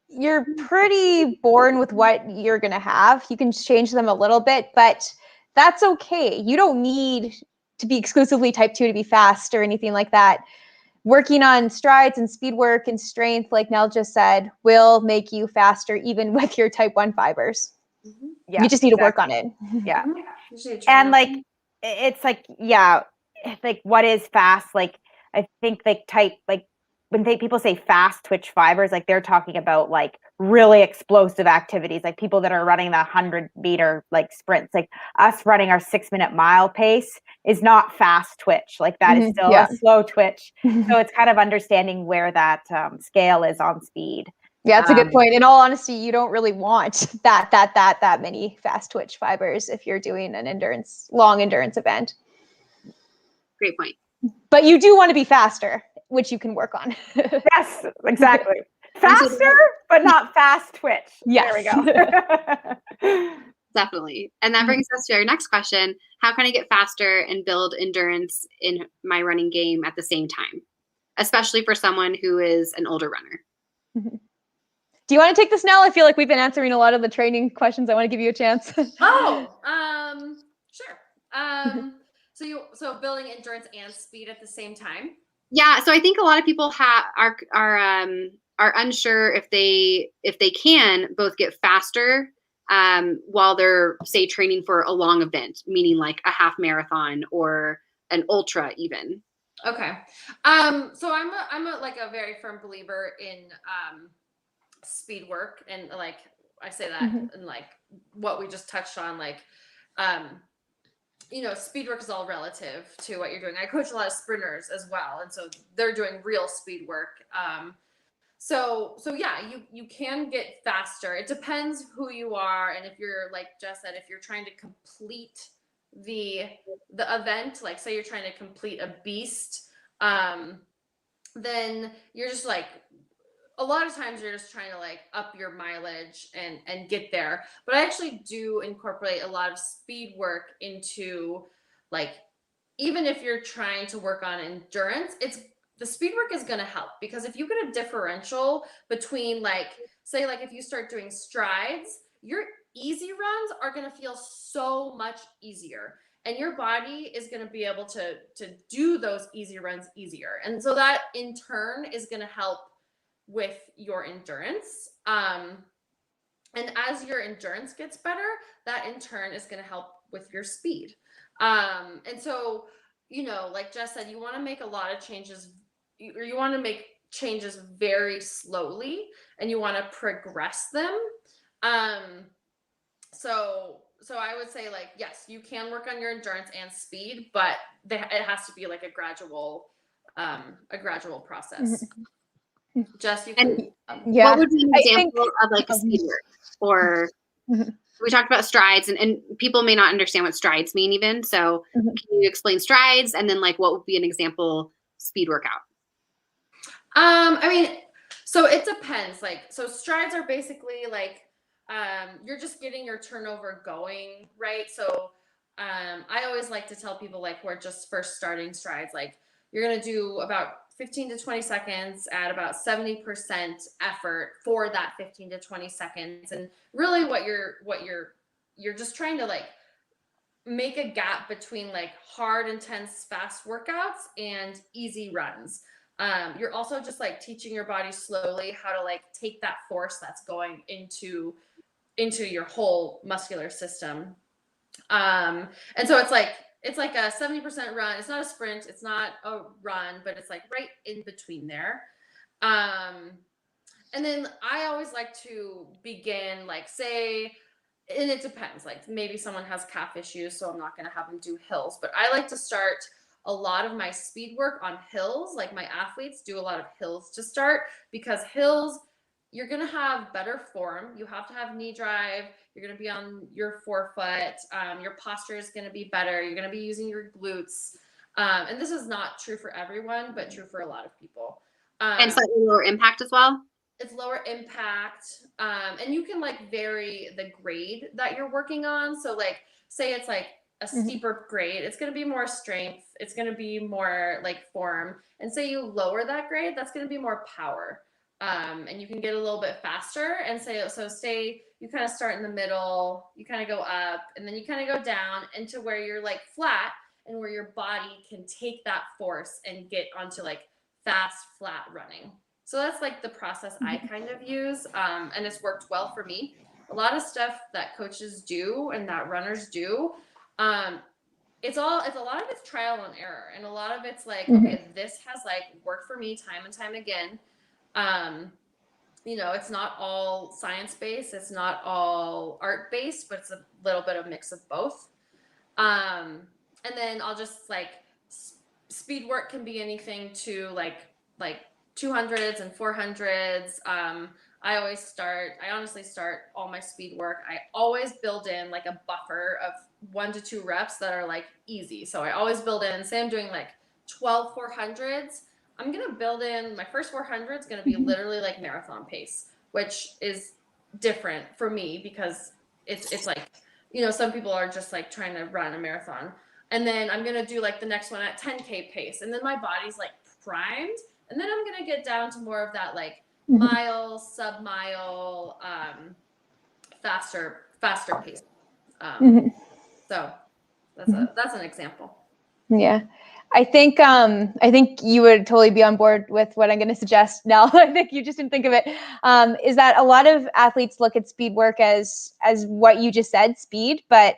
[SPEAKER 2] you're pretty born with what you're going to have. You can change them a little bit, but that's okay. You don't need to be exclusively type 2 to be fast or anything like that. Working on strides and speed work and strength, like Nell just said, will make you faster even with your type 1 fibers. Yeah, you just need to work on it.
[SPEAKER 3] Yeah. And like, it's like, yeah, like what is fast? Like, I think when people say fast twitch fibers, like they're talking about like really explosive activities, like people that are running the 100-meter like sprints. Like us running our 6-minute mile pace is not fast twitch. Like that is still a slow twitch. So it's kind of understanding where that scale is on speed.
[SPEAKER 2] Yeah, that's a good point. In all honesty, you don't really want that many fast twitch fibers if you're doing an long endurance event.
[SPEAKER 1] Great point.
[SPEAKER 2] But you do want to be faster, which you can work on.
[SPEAKER 3] Yes, exactly. Faster, but not fast twitch.
[SPEAKER 2] Yes.
[SPEAKER 3] There we go.
[SPEAKER 1] Definitely. And that brings us to our next question. How can I get faster and build endurance in my running game at the same time, especially for someone who is an older runner?
[SPEAKER 2] Do you want to take this, Nell? I feel like we've been answering a lot of the training questions. I want to give you a chance.
[SPEAKER 4] Sure. So building endurance and speed at the same time.
[SPEAKER 1] Yeah. So I think a lot of people are unsure if they can both get faster while they're, say, training for a long event, meaning like a half marathon or an ultra even.
[SPEAKER 4] Okay. So I'm a very firm believer in speed work, and like I say that and like what we just touched on, like speed work is all relative to what you're doing. I coach a lot of sprinters as well, and so they're doing real speed work. So yeah, you can get faster. It depends who you are, and if you're, like Jess said, if you're trying to complete the event, like say you're trying to complete a beast, then you're just like, a lot of times you're just trying to like up your mileage and get there. But I actually do incorporate a lot of speed work into, like, even if you're trying to work on endurance, the speed work is going to help, because if you get a differential between, like, say, like if you start doing strides, your easy runs are going to feel so much easier, and your body is going to be able to do those easy runs easier. And so that in turn is going to help with your endurance. And as your endurance gets better, that in turn is going to help with your speed. And so, like Jess said, you want to make a lot of changes, or you want to make changes very slowly, and you want to progress them. So I would say, like, yes, you can work on your endurance and speed, but it has to be like a gradual process. Jess, you can.
[SPEAKER 1] What would be an example of like a speed work? Or we talked about strides, and people may not understand what strides mean even. So can you explain strides, and then like what would be an example speed workout?
[SPEAKER 4] I mean, so it depends. Like, so strides are basically like you're just getting your turnover going, right? So I always like to tell people, like, who are just first starting strides, like, you're going to do about 15 to 20 seconds at about 70% effort for that 15 to 20 seconds. And really what you're just trying to like make a gap between like hard, intense, fast workouts and easy runs. You're also just like teaching your body slowly how to like take that force that's going into your whole muscular system. And so it's like a 70% run. It's not a sprint, it's not a run, but it's like right in between there. And then I always like to begin, like, say, and it depends, like maybe someone has calf issues, so I'm not going to have them do hills, but I like to start a lot of my speed work on hills. Like, my athletes do a lot of hills to start, because hills, you're going to have better form. You have to have knee drive. You're going to be on your forefoot. Your posture is going to be better. You're going to be using your glutes. And this is not true for everyone, but true for a lot of people.
[SPEAKER 1] And slightly lower impact as well?
[SPEAKER 4] It's lower impact. And you can like vary the grade that you're working on. So like, say it's like a steeper grade, it's going to be more strength. It's going to be more like form. And say you lower that grade, that's going to be more power. And you can get a little bit faster. And say you kind of start in the middle, you kind of go up, and then you kind of go down into where you're like flat, and where your body can take that force and get onto like fast, flat running. So that's like the process I kind of use. And it's worked well for me. A lot of stuff that coaches do and that runners do, it's a lot of it's trial and error. And a lot of it's like, okay, this has like worked for me time and time again. It's not all science-based, it's not all art-based, but it's a little bit of mix of both. And then I'll just like, speed work can be anything to like 200s and 400s. I honestly start all my speed work. I always build in like a buffer of 1 to 2 reps that are like easy. So I always build in, say I'm doing like 12 400s, I'm going to build in my first 400 is going to be literally like marathon pace, which is different for me because it's like, some people are just like trying to run a marathon. And then I'm going to do like the next one at 10K pace. And then my body's like primed. And then I'm going to get down to more of that like mile, sub-mile, faster pace. So that's an example.
[SPEAKER 2] Yeah. I think you would totally be on board with what I'm going to suggest, Nell. I think you just didn't think of it. Is that a lot of athletes look at speed work as what you just said, speed, but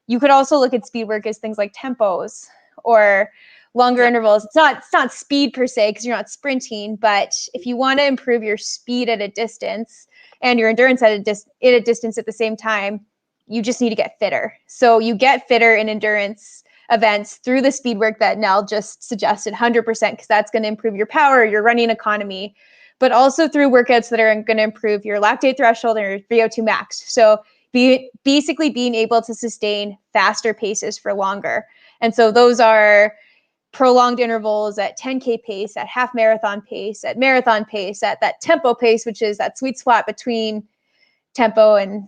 [SPEAKER 2] you could also look at speed work as things like tempos or longer intervals. It's not speed per se, because you're not sprinting, but if you want to improve your speed at a distance and your endurance at a distance at the same time, you just need to get fitter. So you get fitter in endurance events through the speed work that Nell just suggested, 100%, because that's going to improve your power, your running economy, but also through workouts that are going to improve your lactate threshold and your VO2 max. So basically being able to sustain faster paces for longer. And so those are prolonged intervals at 10K pace, at half marathon pace, at marathon pace, at that tempo pace, which is that sweet spot between 10K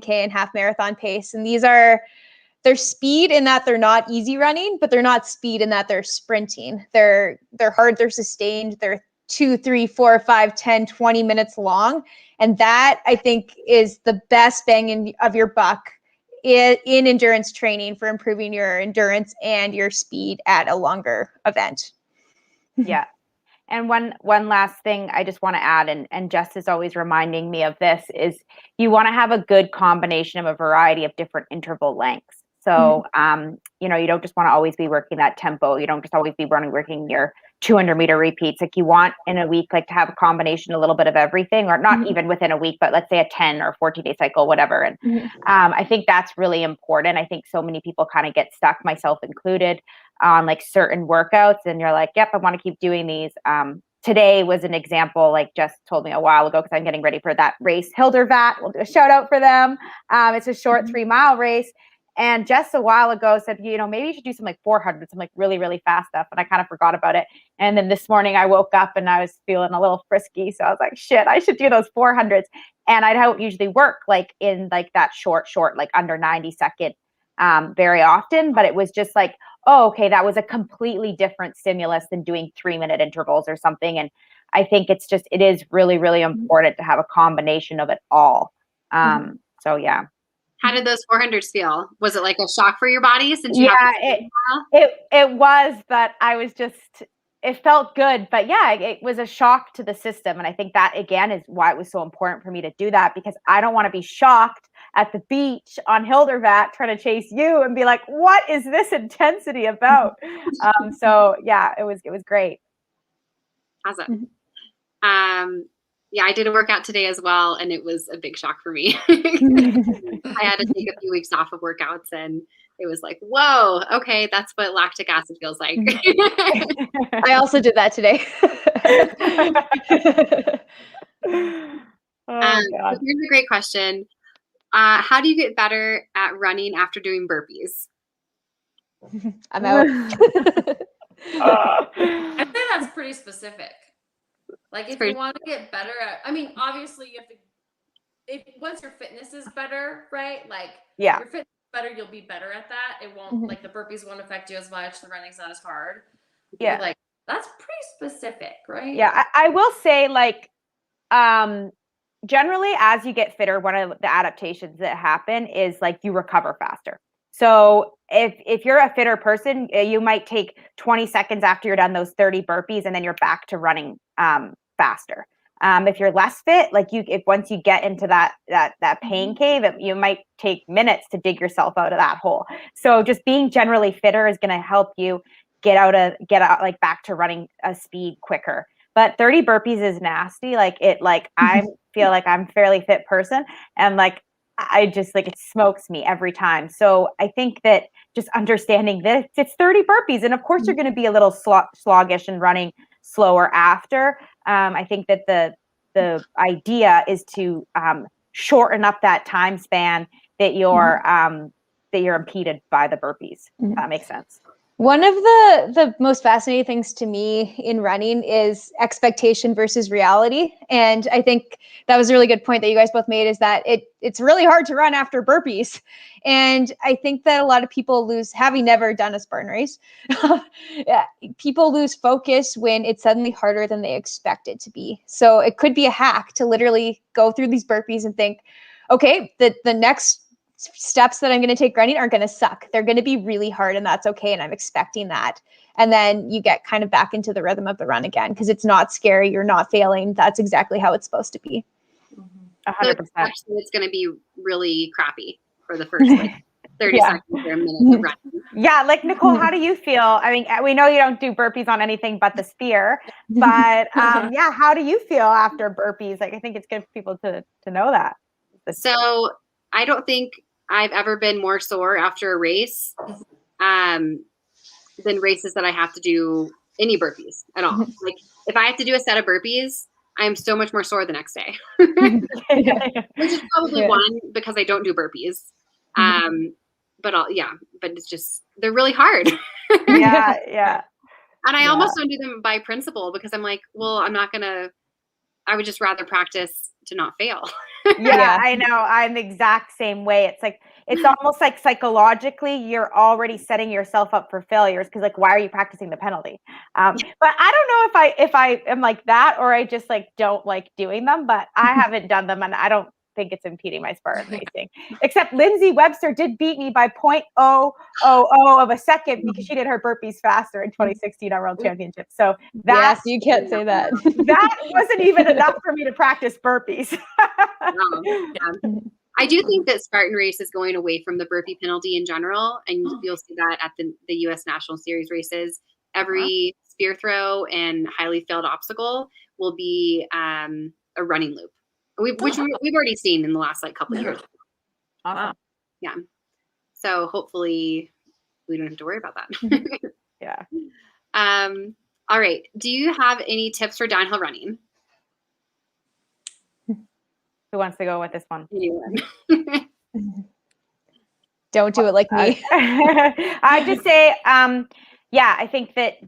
[SPEAKER 2] and half marathon pace. And they're speed in that they're not easy running, but they're not speed in that they're sprinting. They're hard, they're sustained, they're 2, 3, 4, 5, 10, 20 minutes long. And that, I think, is the best bang of your buck in endurance training for improving your endurance and your speed at a longer event.
[SPEAKER 3] Yeah. And one last thing I just want to add, and Jess is always reminding me of this, is you want to have a good combination of a variety of different interval lengths. So, you don't just want to always be working that tempo. You don't just always be working your 200-meter repeats. Like you want in a week, like to have a combination, a little bit of everything, or not even within a week, but let's say a 10 or 14-day cycle, whatever. And I think that's really important. I think so many people kind of get stuck, myself included, on like certain workouts, and you're like, yep, I want to keep doing these. Today was an example, like Jess told me a while ago, because I'm getting ready for that race, Hildervat. We'll do a shout out for them. It's a short 3-mile race. And Jess a while ago said, maybe you should do some like 400, some like really, really fast stuff. And I kind of forgot about it. And then this morning I woke up and I was feeling a little frisky. So I was like, shit, I should do those 400s. And I don't usually work like in like that short, like under 90 second very often. But it was just like, oh, okay, that was a completely different stimulus than doing 3-minute intervals or something. And I think it is really, really important to have a combination of it all. So yeah.
[SPEAKER 1] How did those 400s feel? Was it like a shock for your body since you
[SPEAKER 3] it was, but it felt good. But yeah, it was a shock to the system. And I think that again is why it was so important for me to do that, because I don't want to be shocked at the beach on Hildervat trying to chase you and be like, what is this intensity about? So yeah, it was great.
[SPEAKER 1] Awesome. Yeah, I did a workout today as well, and it was a big shock for me. I had to take a few weeks off of workouts, and it was like, whoa, okay, that's what lactic acid feels like.
[SPEAKER 2] I also did that today.
[SPEAKER 1] God. Here's a great question. How do you get better at running after doing burpees?
[SPEAKER 2] I'm out.
[SPEAKER 4] I think that's pretty specific. Like if you want to get better at, obviously you have to, once your fitness is better, right? Like your fitness is better, you'll be better at that. It won't, like the burpees won't affect you as much. The running's not as hard. Yeah. Like that's pretty specific, right?
[SPEAKER 3] Yeah. I will say like, generally as you get fitter, one of the adaptations that happen is like you recover faster. So if you're a fitter person, you might take 20 seconds after you're done those 30 burpees, and then you're back to running faster. If you're less fit, like if once you get into that pain cave, you might take minutes to dig yourself out of that hole. So just being generally fitter is going to help you get out like back to running a speed quicker. But 30 burpees is nasty. I feel like I'm a fairly fit person, and like I just like it smokes me every time. So I think that just understanding this, it's 30 burpees, and of course you're going to be a little sluggish and running slower after. I think that the idea is to shorten up that time span that you're impeded by the burpees. If that makes sense.
[SPEAKER 2] One of the most fascinating things to me in running is expectation versus reality. And I think that was a really good point that you guys both made, is that it's really hard to run after burpees. And I think that a lot of people lose, having never done a Spartan race, people lose focus when it's suddenly harder than they expect it to be. So it could be a hack to literally go through these burpees and think, okay, the next steps that I'm going to take running are going to suck. They're going to be really hard, and that's okay. And I'm expecting that. And then you get kind of back into the rhythm of the run again, because it's not scary. You're not failing. That's exactly how it's supposed to be.
[SPEAKER 3] 100%.
[SPEAKER 1] So actually, it's going to be really crappy for the first 30 seconds or a minute of running.
[SPEAKER 3] Yeah, like Nicole, how do you feel? I mean, we know you don't do burpees on anything but the spear, but how do you feel after burpees? Like, I think it's good for people to know that.
[SPEAKER 1] So I don't think I've ever been more sore after a race than races that I have to do any burpees at all. Like if I have to do a set of burpees, I'm so much more sore the next day. Which is probably one because I don't do burpees. But it's just, they're really hard.
[SPEAKER 3] Yeah.
[SPEAKER 1] And I almost don't do them by principle, because I'm like, well, I would just rather practice to not fail.
[SPEAKER 3] Yeah, I know. I'm the exact same way. It's like, it's almost like psychologically you're already setting yourself up for failures, because like, why are you practicing the penalty? But I don't know if I am like that, or I just like don't like doing them, but I haven't done them, and I don't think it's impeding my Spartan racing. Except Lindsay Webster did beat me by 0.000 of a second because she did her burpees faster in 2016 on World Championship. So that,
[SPEAKER 2] yes, you can't say that.
[SPEAKER 3] that wasn't even enough for me to practice burpees.
[SPEAKER 1] Wow. Yeah. I do think that Spartan race is going away from the burpee penalty in general, and you'll see that at the U.S. National Series races. Every spear throw and highly failed obstacle will be a running loop, which we've already seen in the last couple of years.
[SPEAKER 3] Awesome.
[SPEAKER 1] Yeah. So hopefully we don't have to worry about that.
[SPEAKER 3] Yeah.
[SPEAKER 1] All right. Do you have any tips for downhill running?
[SPEAKER 3] Who wants to go with this one?
[SPEAKER 1] Anyone?
[SPEAKER 2] Don't do it like me.
[SPEAKER 3] I just say, I think that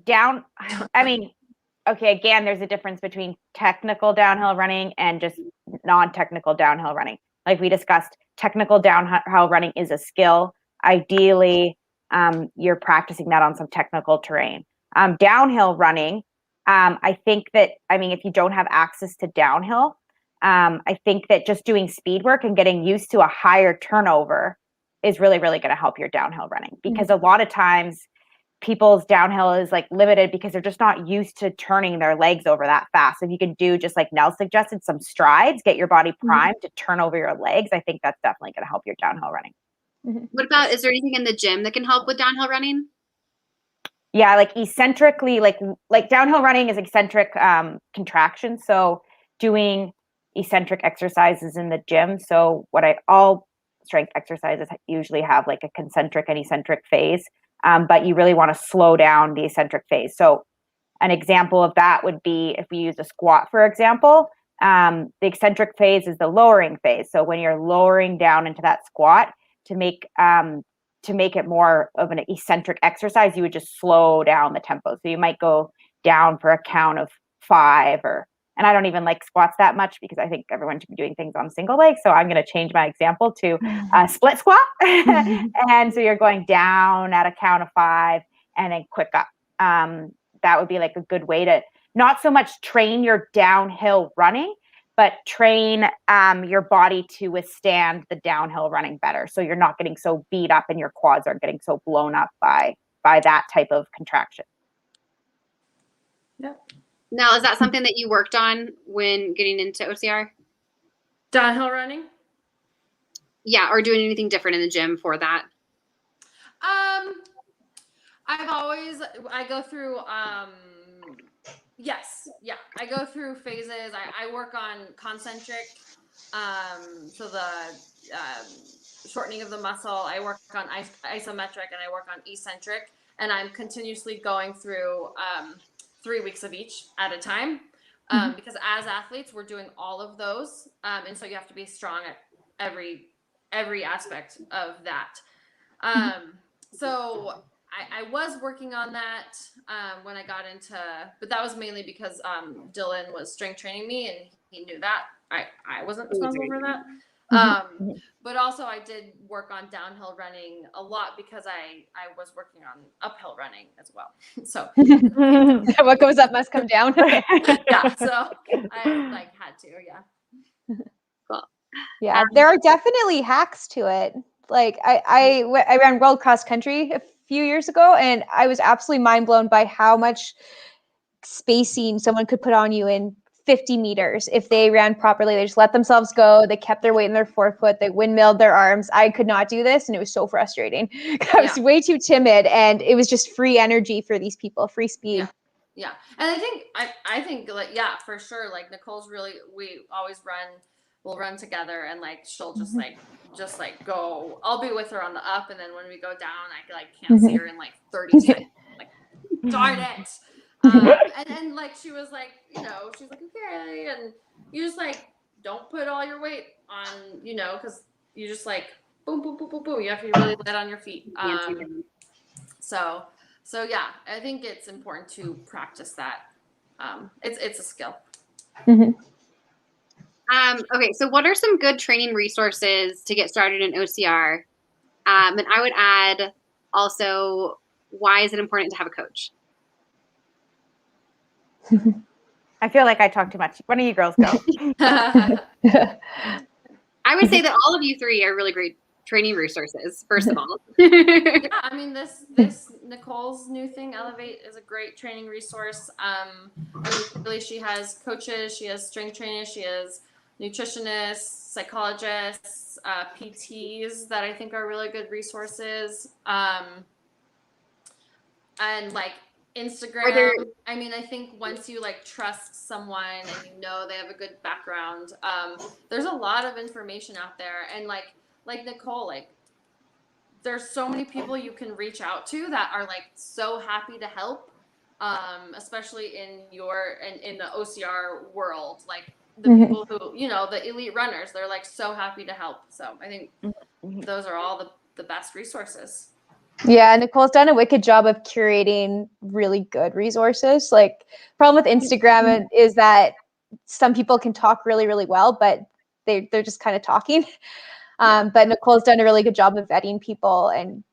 [SPEAKER 3] again, there's a difference between technical downhill running and just non-technical downhill running. Like we discussed, technical downhill running is a skill. Ideally, you're practicing that on some technical terrain. Downhill running, I think that, if you don't have access to downhill, I think that just doing speed work and getting used to a higher turnover is really, really going to help your downhill running, because a lot of times people's downhill is limited because they're just not used to turning their legs over that fast. If you can do, just like Nell suggested, some strides, get your body primed to turn over your legs, I think that's definitely going to help your downhill running.
[SPEAKER 1] What about, is there anything in the gym that can help with downhill running?
[SPEAKER 3] Yeah, eccentrically, like downhill running is eccentric contraction. So doing eccentric exercises in the gym. So all strength exercises usually have a concentric and eccentric phase, but you really want to slow down the eccentric phase. So an example of that would be if we use a squat, for example, the eccentric phase is the lowering phase. So when you're lowering down into that squat, to make it more of an eccentric exercise, you would just slow down the tempo. So you might go down for a count of 5 and I don't even like squats that much because I think everyone should be doing things on single legs. So I'm going to change my example to a split squat. And so you're going down at a count of 5 and then quick up. That would be a good way to not so much train your downhill running, but train your body to withstand the downhill running better. So you're not getting so beat up and your quads aren't getting so blown up by that type of contraction.
[SPEAKER 4] Yep.
[SPEAKER 1] Now, is that something that you worked on when getting into OCR?
[SPEAKER 4] Downhill running?
[SPEAKER 1] Yeah, or doing anything different in the gym for that?
[SPEAKER 4] I go through, yes. Yeah. I go through phases. I work on concentric, so the shortening of the muscle. I work on isometric and I work on eccentric, and I'm continuously going through 3 weeks of each at a time, because as athletes, we're doing all of those. And so you have to be strong at every aspect of that. So I was working on that when I got into, but that was mainly because Dylan was strength training me and he knew that I wasn't responsible for that. But also I did work on downhill running a lot because I was working on uphill running as well. So
[SPEAKER 2] what goes up must come down.
[SPEAKER 4] yeah, so I had to, yeah.
[SPEAKER 1] Cool.
[SPEAKER 2] Yeah, there are definitely hacks to it. I ran world cross country a few years ago, and I was absolutely mind blown by how much spacing someone could put on you in 50 meters if they ran properly. They just let themselves go. They kept their weight in their forefoot. They windmilled their arms. I could not do this, and it was so frustrating. I was way too timid, and it was just free energy for these people, free speed.
[SPEAKER 4] Yeah. And I think for sure, Nicole's really, we always we'll run together, and she'll just go. I'll be with her on the up, and then when we go down, I can't see her in 30 seconds. Darn it. And then she was she's okay, and you just don't put all your weight on, because you just boom, boom, boom, boom, boom. You have to be really light on your feet. So yeah, I think it's important to practice that. It's a skill.
[SPEAKER 1] Okay, so what are some good training resources to get started in OCR? And I would add also, why is it important to have a coach?
[SPEAKER 3] I feel like I talk too much. One of you girls go.
[SPEAKER 1] I I would say that all of you three are really great training resources, first of all.
[SPEAKER 4] Yeah, I mean, this Nicole's new thing, Elevate, is a great training resource. I mean, really, she has coaches, she has strength trainers, she has nutritionists, psychologists, PTs that I think are really good resources. And like Instagram. I mean, I think once you like trust someone and you know they have a good background, there's a lot of information out there. And like Nicole, like there's so many people you can reach out to that are like so happy to help, especially in the OCR world, like the people who, you know, the elite runners, they're like so happy to help. So I think those are all the best resources.
[SPEAKER 2] Yeah, Nicole's done a wicked job of curating really good resources. Like, problem with Instagram is that some people can talk really, really well, but they're just kind of talking. But Nicole's done a really good job of vetting people and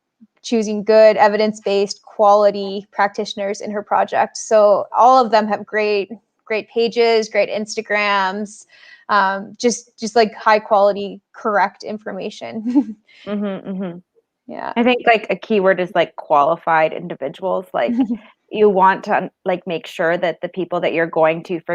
[SPEAKER 2] choosing good evidence-based quality practitioners in her project. So all of them have great pages, great Instagrams, just like high quality, correct information. Yeah.
[SPEAKER 3] I think like a keyword is like qualified individuals. Like you want to like make sure that the people that you're going to for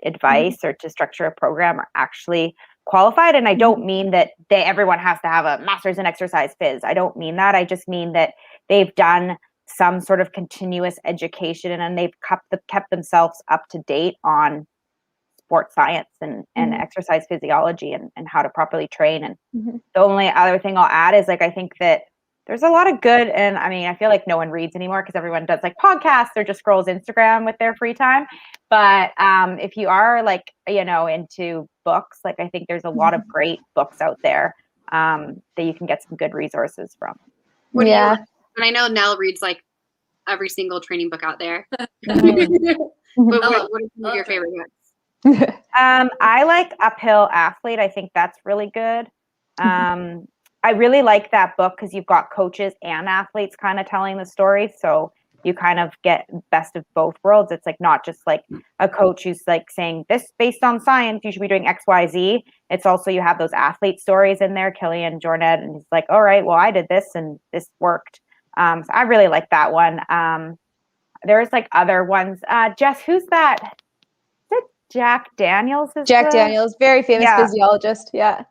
[SPEAKER 3] advice or to structure a program are actually qualified. And I don't mean that everyone has to have a master's in exercise phys. I don't mean that. I just mean that they've done some sort of continuous education and they've kept themselves up to date on sports science and exercise physiology and how to properly train. And the only other thing I'll add is like, I think that there's a lot of good, and I mean, I feel like no one reads anymore because everyone does like podcasts or just scrolls Instagram with their free time. But if you are like, you know, into books, like I think there's a lot of great books out there that you can get some good resources from.
[SPEAKER 1] And I know Nell reads like every single training book out there. But what are some of your favorite books?
[SPEAKER 3] I like Uphill Athlete. I think that's really good. I really like that book because you've got coaches and athletes kind of telling the story. So you kind of get best of both worlds. It's like not just like a coach who's like saying this based on science, you should be doing X, Y, Z. It's also you have those athlete stories in there, Killian Jornet, and he's like, all right, well, I did this and this worked. So I really like that one. There's like other ones. Jess, who's that? Jack Daniels?
[SPEAKER 2] Daniels, very famous physiologist. Yeah.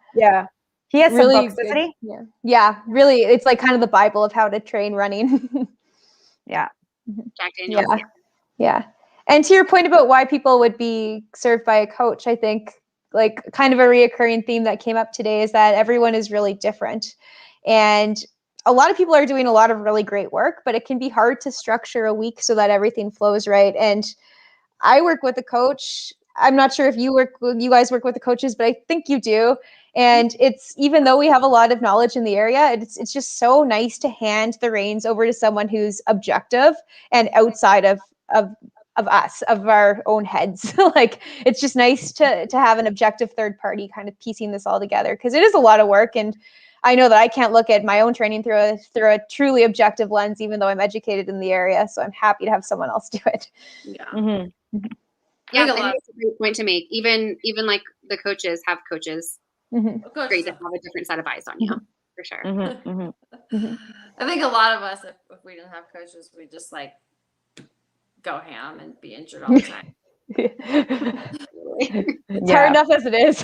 [SPEAKER 3] He has
[SPEAKER 2] really
[SPEAKER 3] some books, doesn't he?
[SPEAKER 2] Yeah, really. It's like kind of the Bible of how to train running.
[SPEAKER 1] Jack Daniels.
[SPEAKER 2] Yeah. And to your point about why people would be served by a coach, I think like kind of a reoccurring theme that came up today is that everyone is really different. And a lot of people are doing a lot of really great work, but it can be hard to structure a week so that everything flows right. And I work with a coach. I'm not sure if you guys work with the coaches, but I think you do. And it's, even though we have a lot of knowledge in the area, it's just so nice to hand the reins over to someone who's objective and outside of us, of our own heads. Like, it's just nice to have an objective third party kind of piecing this all together, because it is a lot of work. And I know that I can't look at my own training through a truly objective lens, even though I'm educated in the area. So I'm happy to have someone else do it.
[SPEAKER 1] Yeah. Yeah, I think it's a great point to make. Even like the coaches have coaches. It's great to have a different set of eyes on you, for sure.
[SPEAKER 4] I think a lot of us, if we didn't have coaches, we just like go ham and be injured all the time.
[SPEAKER 2] It's hard enough as it is.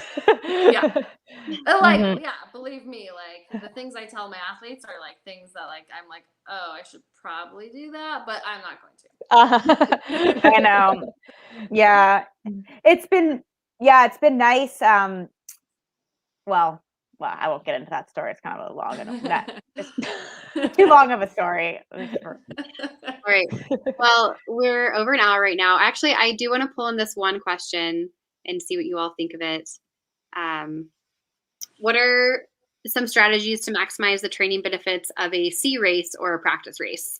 [SPEAKER 4] Believe me, like the things I tell my athletes are like things that like I'm like, oh, I should probably do that, but I'm not going
[SPEAKER 3] to. I know. Yeah, it's been nice. Well, I won't get into that story. It's kind of a long it's too long of a story.
[SPEAKER 1] All right. Well, we're over an hour right now. Actually, I do want to pull in this one question and see what you all think of it. What are some strategies to maximize the training benefits of a C race or a practice race?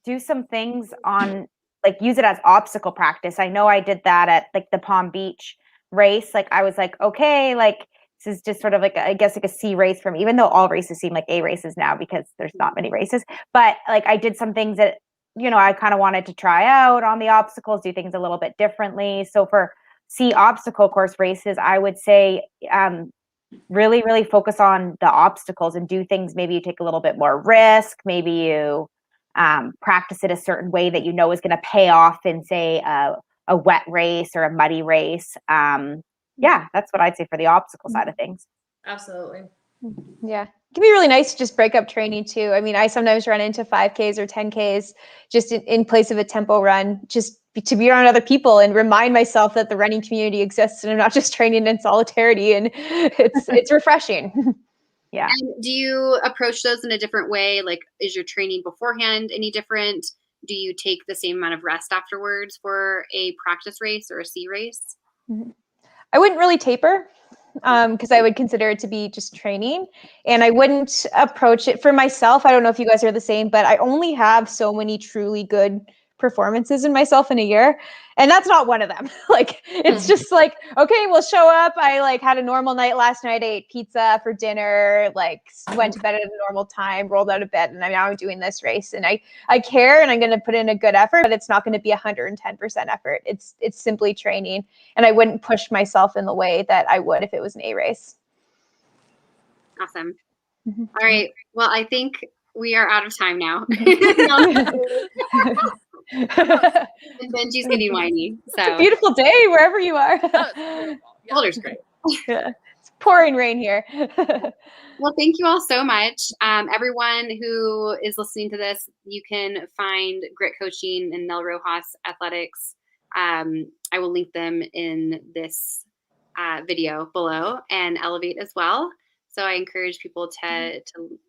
[SPEAKER 3] Do some things on, like, use it as obstacle practice. I know I did that at like the Palm Beach race. Like I was like, okay, like this is just sort of like, I guess like a C race from, even though all races seem like A races now because there's not many races, but like I did some things that I kind of wanted to try out on the obstacles, do things a little bit differently. So for C obstacle course races, I would say really, really focus on the obstacles and do things. Maybe you take a little bit more risk. Maybe you practice it a certain way that you know is going to pay off in, say, a wet race or a muddy race. Yeah, that's what I'd say for the obstacle side of things.
[SPEAKER 4] Absolutely.
[SPEAKER 2] Yeah. It can be really nice to just break up training too. I mean, I sometimes run into 5Ks or 10Ks just in place of a tempo run, just to be around other people and remind myself that the running community exists and I'm not just training in solidarity, and it's refreshing.
[SPEAKER 3] Yeah.
[SPEAKER 1] And do you approach those in a different way? Like, is your training beforehand any different? Do you take the same amount of rest afterwards for a practice race or a C race?
[SPEAKER 2] I wouldn't really taper because I would consider it to be just training, and I wouldn't approach it for myself. I don't know if you guys are the same, but I only have so many truly good performances in myself in a year, and that's not one of them. Like, it's just like, okay, we'll show up. I like had a normal night last night. I ate pizza for dinner, like went to bed at a normal time, rolled out of bed, and now I'm doing this race, and I care, and I'm going to put in a good effort, but it's not going to be 110% effort. It's simply training, and I wouldn't push myself in the way that I would if it was an A race.
[SPEAKER 1] Awesome. All right. Well, I think we are out of time now. And then she's getting whiny. So
[SPEAKER 2] it's a beautiful day wherever you are.
[SPEAKER 1] Boulder's great.
[SPEAKER 2] Yeah. It's pouring rain here.
[SPEAKER 1] Well, thank you all so much. Everyone who is listening to this, you can find Grit Coaching and Nell Rojas Athletics. I will link them in this video below, and Elevate as well. So I encourage people to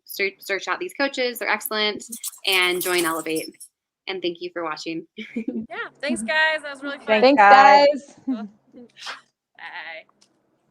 [SPEAKER 1] search out these coaches. They're excellent, and join Elevate. And thank you for watching.
[SPEAKER 4] Yeah. Thanks, guys. That was really fun.
[SPEAKER 2] Thanks, guys.
[SPEAKER 4] Bye.